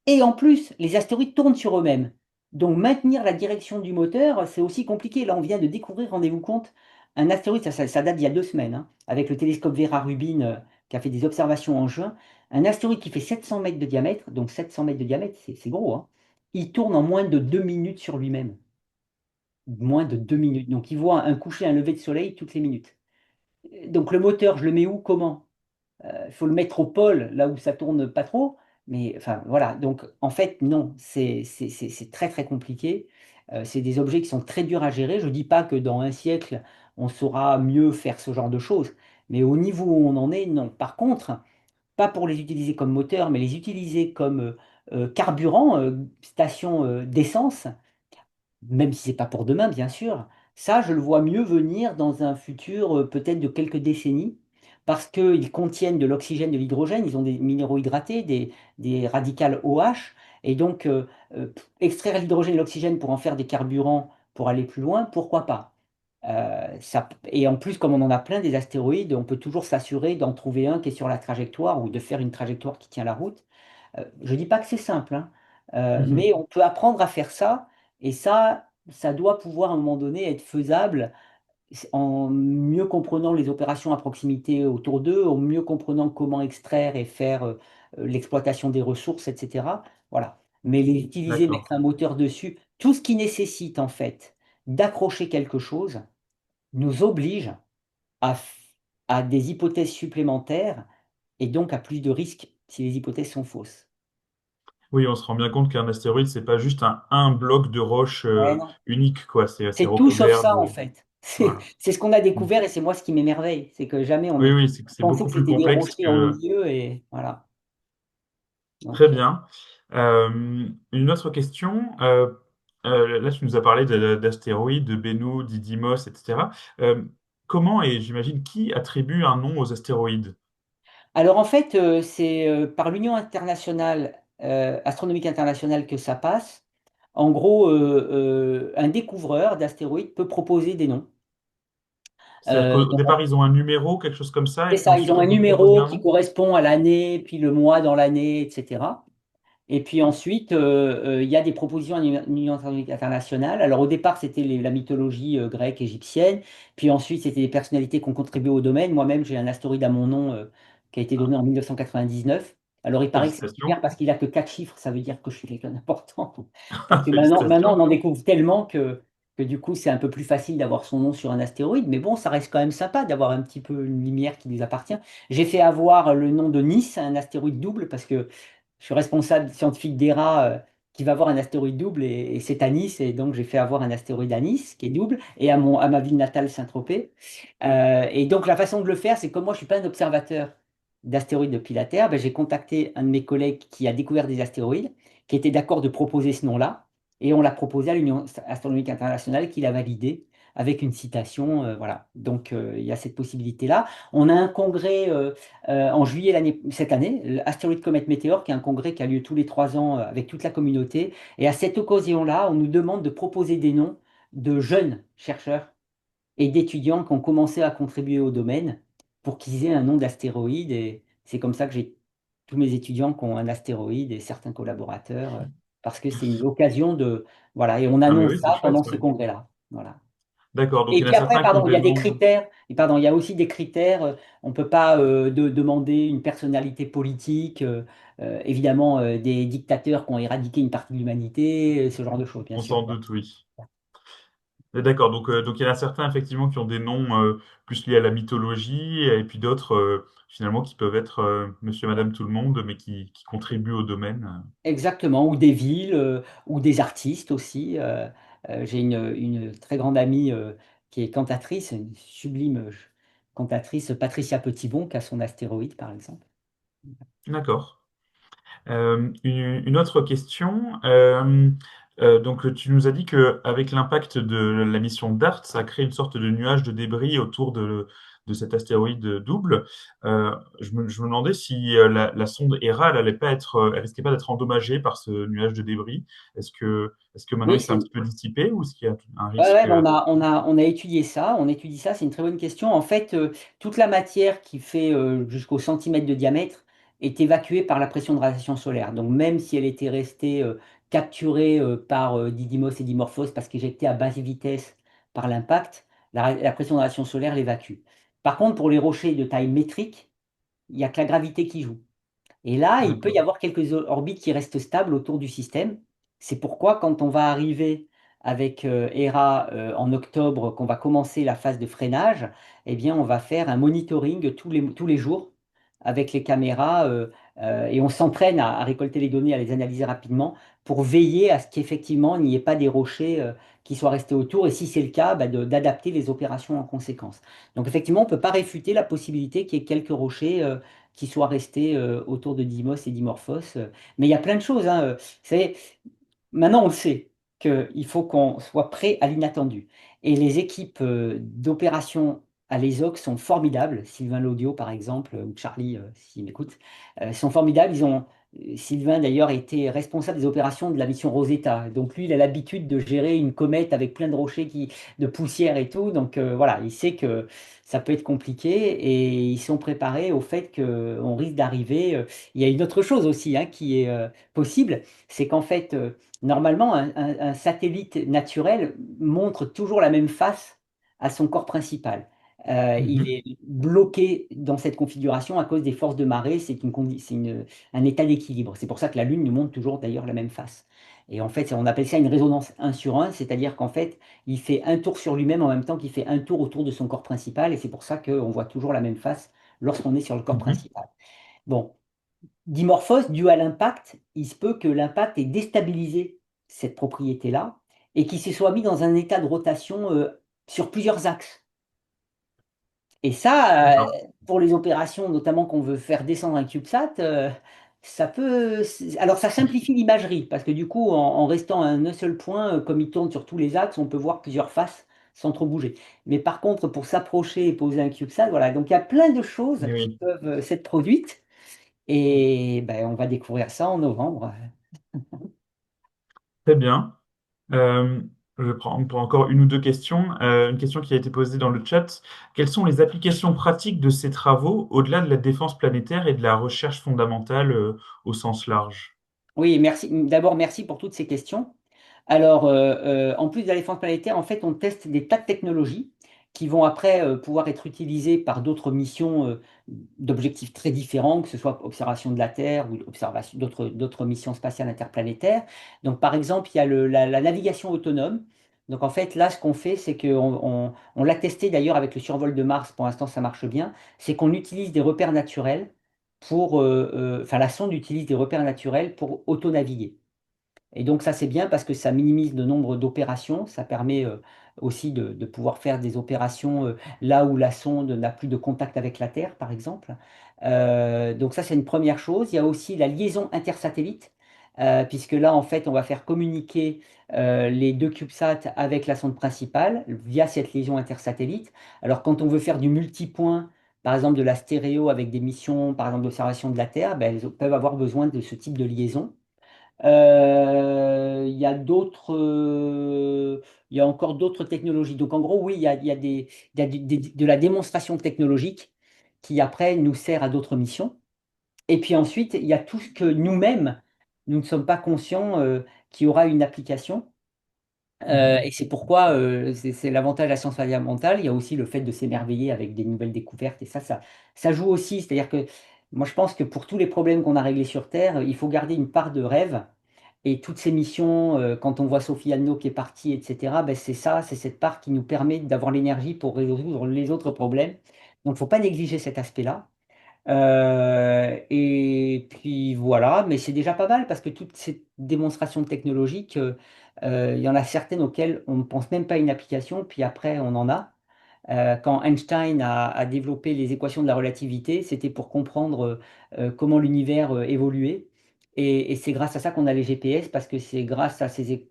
Et en plus, les astéroïdes tournent sur eux-mêmes. Donc maintenir la direction du moteur, c'est aussi compliqué. Là, on vient de découvrir, rendez-vous compte, un astéroïde, ça date d'il y a 2 semaines, hein, avec le télescope Vera Rubin qui a fait des observations en juin. Un astéroïde qui fait 700 mètres de diamètre, donc 700 mètres de diamètre, c'est gros, hein. Il tourne en moins de 2 minutes sur lui-même. Moins de 2 minutes. Donc il voit un coucher, un lever de soleil toutes les minutes. Donc le moteur, je le mets où, comment? Il faut le mettre au pôle, là où ça tourne pas trop. Mais enfin, voilà. Donc, en fait, non, c'est très, très compliqué. C'est des objets qui sont très durs à gérer. Je ne dis pas que dans un siècle, on saura mieux faire ce genre de choses. Mais au niveau où on en est, non. Par contre, pas pour les utiliser comme moteur, mais les utiliser comme carburant, station d'essence, même si c'est pas pour demain, bien sûr, ça, je le vois mieux venir dans un futur peut-être de quelques décennies, parce qu'ils contiennent de l'oxygène, de l'hydrogène, ils ont des minéraux hydratés, des radicales OH, et donc extraire l'hydrogène et l'oxygène pour en faire des carburants pour aller plus loin, pourquoi pas? Et en plus, comme on en a plein des astéroïdes, on peut toujours s'assurer d'en trouver un qui est sur la trajectoire ou de faire une trajectoire qui tient la route. Je ne dis pas que c'est simple, hein, mais Mhm. on peut apprendre à faire ça, et ça doit pouvoir à un moment donné être faisable en mieux comprenant les opérations à proximité autour d'eux, en mieux comprenant comment extraire et faire l'exploitation des ressources, etc. Voilà. Mais les utiliser, D'accord. mettre un moteur dessus, tout ce qui nécessite en fait d'accrocher quelque chose, nous oblige à des hypothèses supplémentaires et donc à plus de risques si les hypothèses sont fausses. Oui, on se rend bien compte qu'un astéroïde, c'est pas juste un bloc de roche Ouais, non. unique, quoi. C'est C'est tout sauf recouvert ça, en de... fait. C'est Voilà. c'est ce qu'on a Mm. découvert et c'est moi ce qui m'émerveille. C'est que jamais Oui, oui, c'est que c'est pensé beaucoup que plus c'était des complexe rochers en que... milieu et voilà. Très Donc, bien. Une autre question. Là, tu nous as parlé d'astéroïdes, de Bennu, Didymos, etc. Euh, Comment et j'imagine qui attribue un nom aux astéroïdes? alors en fait, c'est par l'Union internationale, astronomique internationale que ça passe. En gros, un découvreur d'astéroïdes peut proposer des noms. C'est-à-dire qu'au Donc, départ, ils ont un numéro, quelque chose comme ça, c'est et puis ça, ils ensuite, ont on un peut proposer numéro un qui nom? correspond à l'année, puis le mois dans l'année, etc. Et puis ensuite, il y a des propositions à l'Union internationale. Alors au départ, c'était la mythologie grecque, égyptienne. Puis ensuite, c'était des personnalités qui ont contribué au domaine. Moi-même, j'ai un astéroïde à mon nom qui a été donné Ah, en 1999. Alors il paraît que c'est félicitations. super parce qu'il a que 4 chiffres. Ça veut dire que je suis quelqu'un d'important. Parce que maintenant, Félicitations. on en découvre tellement que du coup, c'est un peu plus facile d'avoir son nom sur un astéroïde. Mais bon, ça reste quand même sympa d'avoir un petit peu une lumière qui nous appartient. J'ai fait avoir le nom de Nice, un astéroïde double, parce que je suis responsable scientifique d'ERA qui va avoir un astéroïde double et c'est à Nice. Et donc, j'ai fait avoir un astéroïde à Nice qui est double et à ma ville natale Saint-Tropez. Et donc, la façon de le faire, c'est comme moi, je suis pas un observateur d'astéroïdes depuis la Terre, ben, j'ai contacté un de mes collègues qui a découvert des astéroïdes, qui était d'accord de proposer ce nom-là. Et on l'a proposé à l'Union astronomique internationale qui l'a validé avec une citation. Voilà. Donc, il y a cette possibilité-là. On a un congrès en juillet cette année, l'Asteroid Comet Meteor, qui est un congrès qui a lieu tous les 3 ans avec toute la communauté. Et à cette occasion-là, on nous demande de proposer des noms de jeunes chercheurs et d'étudiants qui ont commencé à contribuer au domaine pour qu'ils aient un nom d'astéroïde. Et c'est comme ça que j'ai tous mes étudiants qui ont un astéroïde et certains collaborateurs, parce que c'est une occasion de... Voilà, et on Ah, mais annonce oui, c'est ça chouette, pendant ce ouais. congrès-là. Voilà. D'accord, donc Et il y en a puis après, certains qui ont pardon, il y des a des noms. critères. Et pardon, il y a aussi des critères. On ne peut pas demander une personnalité politique, évidemment, des dictateurs qui ont éradiqué une partie de l'humanité, ce genre de choses, bien On sûr. s'en doute, oui. D'accord, donc il y en a certains effectivement qui ont des noms plus liés à la mythologie, et puis d'autres finalement qui peuvent être Monsieur, Madame, tout le monde, mais qui contribuent au domaine. Exactement, ou des villes, ou des artistes aussi. J'ai une très grande amie qui est cantatrice, une sublime cantatrice, Patricia Petitbon, qui a son astéroïde, par exemple. D'accord. Une autre question. Donc, tu nous as dit que avec l'impact de la mission DART, ça a créé une sorte de nuage de débris autour de cet astéroïde double. Je me demandais si la sonde Hera, elle allait pas être, elle risquait pas d'être endommagée par ce nuage de débris. Est-ce que maintenant Oui, il s'est un petit peu dissipé ou est-ce qu'il y a un ouais, risque? ouais, on a étudié ça. On étudie ça, c'est une très bonne question. En fait, toute la matière qui fait jusqu'au centimètre de diamètre est évacuée par la pression de radiation solaire. Donc, même si elle était restée capturée par Didymos et Dimorphos parce qu'éjectée à basse vitesse par l'impact, la pression de radiation solaire l'évacue. Par contre, pour les rochers de taille métrique, il n'y a que la gravité qui joue. Et là, il peut y D'accord. avoir quelques orbites qui restent stables autour du système. C'est pourquoi, quand on va arriver avec Hera en octobre, qu'on va commencer la phase de freinage, eh bien, on va faire un monitoring tous les jours avec les caméras et on s'entraîne à récolter les données, à les analyser rapidement pour veiller à ce qu'effectivement, il n'y ait pas des rochers qui soient restés autour et si c'est le cas, bah, d'adapter les opérations en conséquence. Donc, effectivement, on ne peut pas réfuter la possibilité qu'il y ait quelques rochers qui soient restés autour de Dimos et Dimorphos. Mais il y a plein de choses, hein. Vous savez, maintenant on le sait qu'il faut qu'on soit prêt à l'inattendu. Et les équipes d'opération à l'ESOC sont formidables. Sylvain Laudio, par exemple, ou Charlie, s'il m'écoute, sont formidables. Sylvain, d'ailleurs, était responsable des opérations de la mission Rosetta. Donc, lui, il a l'habitude de gérer une comète avec plein de rochers, de poussière et tout. Donc, voilà, il sait que ça peut être compliqué et ils sont préparés au fait qu'on risque d'arriver. Il y a une autre chose aussi hein, qui est possible, c'est qu'en fait, normalement, un satellite naturel montre toujours la même face à son corps principal. Il Mhm. est bloqué dans cette configuration à cause des forces de marée. Un état d'équilibre. C'est pour ça que la Lune nous montre toujours d'ailleurs la même face. Et en fait, on appelle ça une résonance 1 sur 1, c'est-à-dire qu'en fait, il fait un tour sur lui-même en même temps qu'il fait un tour autour de son corps principal. Et c'est pour ça qu'on voit toujours la même face lorsqu'on est sur le corps Mhm. principal. Bon, dimorphose, dû à l'impact, il se peut que l'impact ait déstabilisé cette propriété-là et qu'il se soit mis dans un état de rotation sur plusieurs axes. Et ça, D'accord. pour les opérations, notamment qu'on veut faire descendre un CubeSat, alors ça simplifie l'imagerie, parce que du coup, en restant à un seul point, comme il tourne sur tous les axes, on peut voir plusieurs faces sans trop bouger. Mais par contre, pour s'approcher et poser un CubeSat, voilà. Donc il y a plein de choses Eh qui oui, peuvent s'être produites. Et ben, on va découvrir ça en novembre. très bien. Euh, je prends encore une ou deux questions. Une question qui a été posée dans le chat. Quelles sont les applications pratiques de ces travaux au-delà de la défense planétaire et de la recherche fondamentale au sens large? Oui, merci. D'abord, merci pour toutes ces questions. Alors, en plus de la défense planétaire, en fait, on teste des tas de technologies qui vont après pouvoir être utilisées par d'autres missions d'objectifs très différents, que ce soit observation de la Terre ou observation d'autres missions spatiales interplanétaires. Donc, par exemple, il y a la navigation autonome. Donc, en fait, là, ce qu'on fait, c'est on l'a testé d'ailleurs avec le survol de Mars, pour l'instant, ça marche bien, c'est qu'on utilise des repères naturels enfin, la sonde utilise des repères naturels pour auto-naviguer. Et donc ça c'est bien parce que ça minimise le nombre d'opérations, ça permet aussi de pouvoir faire des opérations là où la sonde n'a plus de contact avec la Terre, par exemple. Donc ça c'est une première chose. Il y a aussi la liaison intersatellite, puisque là en fait on va faire communiquer les deux CubeSats avec la sonde principale via cette liaison intersatellite. Alors quand on veut faire du multipoint, par exemple de la stéréo avec des missions, par exemple d'observation de la Terre, ben, elles peuvent avoir besoin de ce type de liaison. Il y a il y a encore d'autres technologies. Donc en gros, oui, il y a de la démonstration technologique qui après nous sert à d'autres missions. Et puis ensuite, il y a tout ce que nous-mêmes, nous ne sommes pas conscients qui aura une application. Mhm. Et c'est pourquoi c'est l'avantage de la science fondamentale. Il y a aussi le fait de s'émerveiller avec des nouvelles découvertes. Et ça joue aussi. C'est-à-dire que moi, je pense que pour tous les problèmes qu'on a réglés sur Terre, il faut garder une part de rêve Et toutes ces missions, quand on voit Sophie Anno qui est partie, etc., ben c'est ça, c'est cette part qui nous permet d'avoir l'énergie pour résoudre les autres problèmes. Donc, il ne faut pas négliger cet aspect-là. Et puis voilà, mais c'est déjà pas mal parce que toutes ces démonstrations technologiques, il y en a certaines auxquelles on ne pense même pas à une application, puis après on en a. Quand Einstein a développé les équations de la relativité, c'était pour comprendre comment l'univers évoluait. Et c'est grâce à ça qu'on a les GPS, parce que c'est grâce à,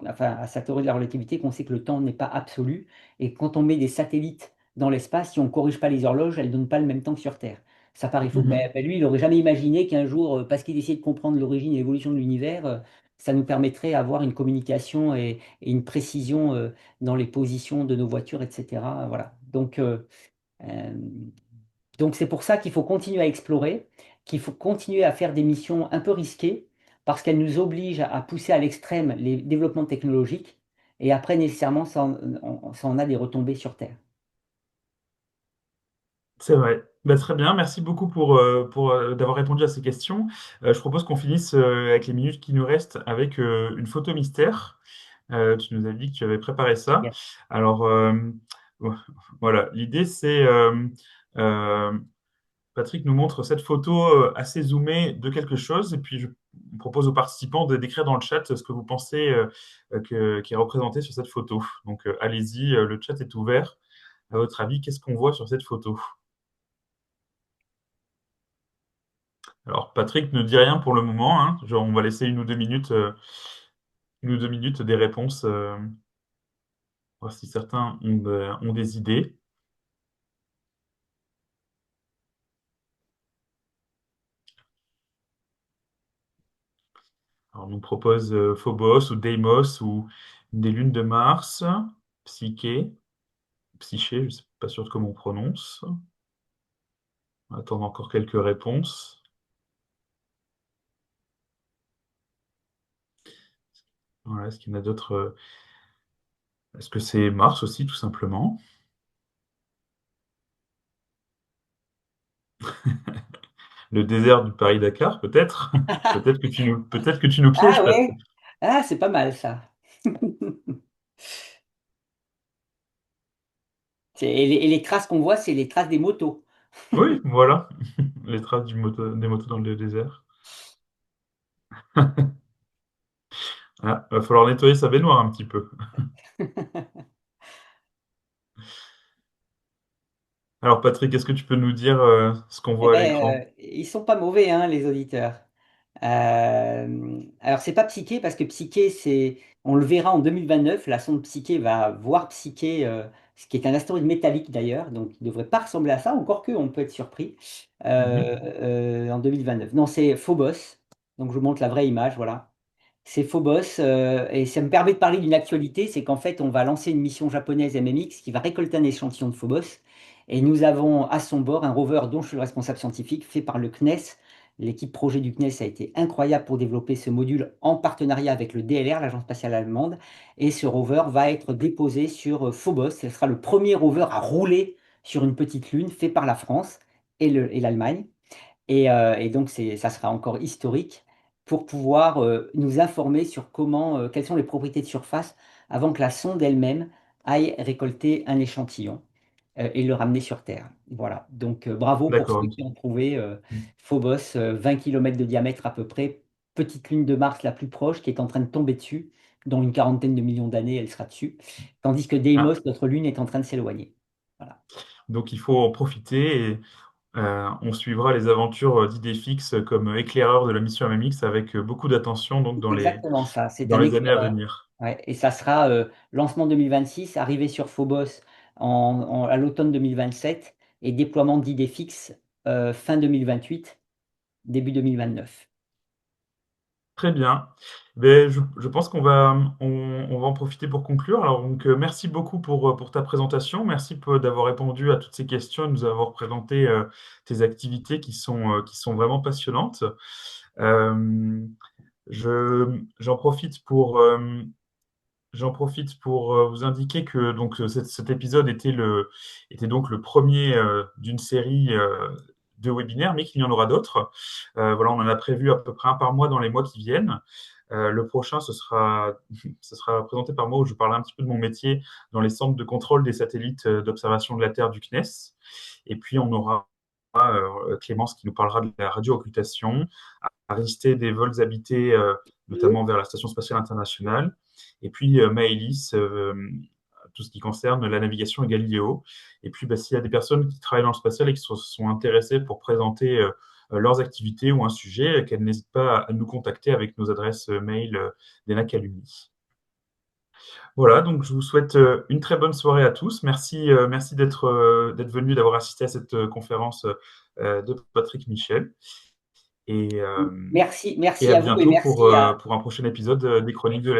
enfin, à sa théorie de la relativité qu'on sait que le temps n'est pas absolu. Et quand on met des satellites dans l'espace, si on ne corrige pas les horloges, elles ne donnent pas le même temps que sur Terre. Ça paraît fou, Mhm. mais lui, il n'aurait jamais imaginé qu'un jour, parce qu'il essayait de comprendre l'origine et l'évolution de l'univers, ça nous permettrait d'avoir une communication et une précision dans les positions de nos voitures, etc. Voilà. Euh, donc c'est pour ça qu'il faut continuer à explorer, qu'il faut continuer à faire des missions un peu risquées, parce qu'elles nous obligent à pousser à l'extrême les développements technologiques, et après, nécessairement, ça en a des retombées sur Terre. C'est vrai. Bah, très bien, merci beaucoup pour d'avoir répondu à ces questions. Je propose qu'on finisse avec les minutes qui nous restent avec une photo mystère. Tu nous as dit que tu avais préparé ça. Yes. Alors, voilà, l'idée c'est euh, Patrick nous montre cette photo assez zoomée de quelque chose, et puis je propose aux participants de d'écrire dans le chat ce que vous pensez qui est représenté sur cette photo. Donc, allez-y, le chat est ouvert. À votre avis, qu'est-ce qu'on voit sur cette photo? Alors, Patrick ne dit rien pour le moment, hein. Genre, on va laisser 1 ou 2 minutes, 1 ou 2 minutes des réponses, voir si certains ont des idées. Alors, on nous propose Phobos ou Deimos ou une des lunes de Mars, Psyché, Psyché, je ne suis pas sûr de comment on prononce. On va attendre encore quelques réponses. Voilà, est-ce qu'il y en a d'autres est-ce que c'est Mars aussi, tout simplement? Le désert du Paris-Dakar, peut-être? Peut-être que tu nous pièges, Ah Patrick. ouais, ah, c'est pas mal ça. Et les traces qu'on voit, c'est les traces des motos. Oui, voilà, les traces des motos dans le désert. Ah, va falloir nettoyer sa baignoire un petit peu. Alors Patrick, est-ce que tu peux nous dire ce qu'on Eh voit à ben, l'écran? ils sont pas mauvais, hein, les auditeurs. Alors, c'est pas Psyché, parce que Psyché, on le verra en 2029. La sonde Psyché va voir Psyché, ce qui est un astéroïde métallique d'ailleurs, donc il ne devrait pas ressembler à ça, encore que on peut être surpris Mhm. en 2029. Non, c'est Phobos, donc je vous montre la vraie image, voilà. C'est Phobos, et ça me permet de parler d'une actualité, c'est qu'en fait, on va lancer une mission japonaise MMX qui va récolter un échantillon de Phobos, et nous avons à son bord un rover dont je suis le responsable scientifique, fait par le CNES. L'équipe projet du CNES a été incroyable pour développer ce module en partenariat avec le DLR, l'agence spatiale allemande, et ce rover va être déposé sur Phobos. Ce sera le premier rover à rouler sur une petite lune fait par la France et l'Allemagne. Et donc, ça sera encore historique pour pouvoir nous informer sur quelles sont les propriétés de surface avant que la sonde elle-même aille récolter un échantillon et le ramener sur Terre. Voilà. Donc, bravo pour ceux D'accord. qui ont trouvé Phobos, 20 km de diamètre à peu près, petite lune de Mars la plus proche qui est en train de tomber dessus. Dans une quarantaine de millions d'années, elle sera dessus. Tandis que Deimos, Ah, notre lune, est en train de s'éloigner. Voilà. donc il faut en profiter et on suivra les aventures d'Idéfix comme éclaireur de la mission MMX avec beaucoup d'attention donc C'est exactement ça. C'est dans un les années à éclaireur. venir. Ouais, et ça sera lancement 2026, arrivée sur Phobos à l'automne 2027 et déploiement d'idées fixes fin 2028, début 2029. Très bien. Ben, je pense on va en profiter pour conclure. Alors, donc, merci beaucoup pour ta présentation. Merci d'avoir répondu à toutes ces questions et de nous avoir présenté tes activités qui sont vraiment passionnantes. Euh, j'en profite pour vous indiquer que donc cet épisode était donc le premier d'une série de webinaires, mais qu'il y en aura d'autres. Voilà, on en a prévu à peu près un par mois dans les mois qui viennent. Le prochain, ce sera présenté par moi, où je parlerai un petit peu de mon métier dans les centres de contrôle des satellites d'observation de la Terre du CNES. Et puis, on aura Clémence qui nous parlera de la radio-occultation, à résister des vols habités, notamment vers la Station spatiale internationale. Et puis Maëlys, tout ce qui concerne la navigation et Galileo. Et puis, s'il y a des personnes qui travaillent dans le spatial et qui sont intéressées pour présenter leurs activités ou un sujet, qu'elles n'hésitent pas à nous contacter avec nos adresses mail d'ENAC Alumni. Voilà, donc je vous souhaite une très bonne soirée à tous. Merci d'être venu, d'avoir assisté à cette conférence de Patrick Michel. Et Merci, et merci à à vous et bientôt merci à... pour un prochain épisode des Chroniques de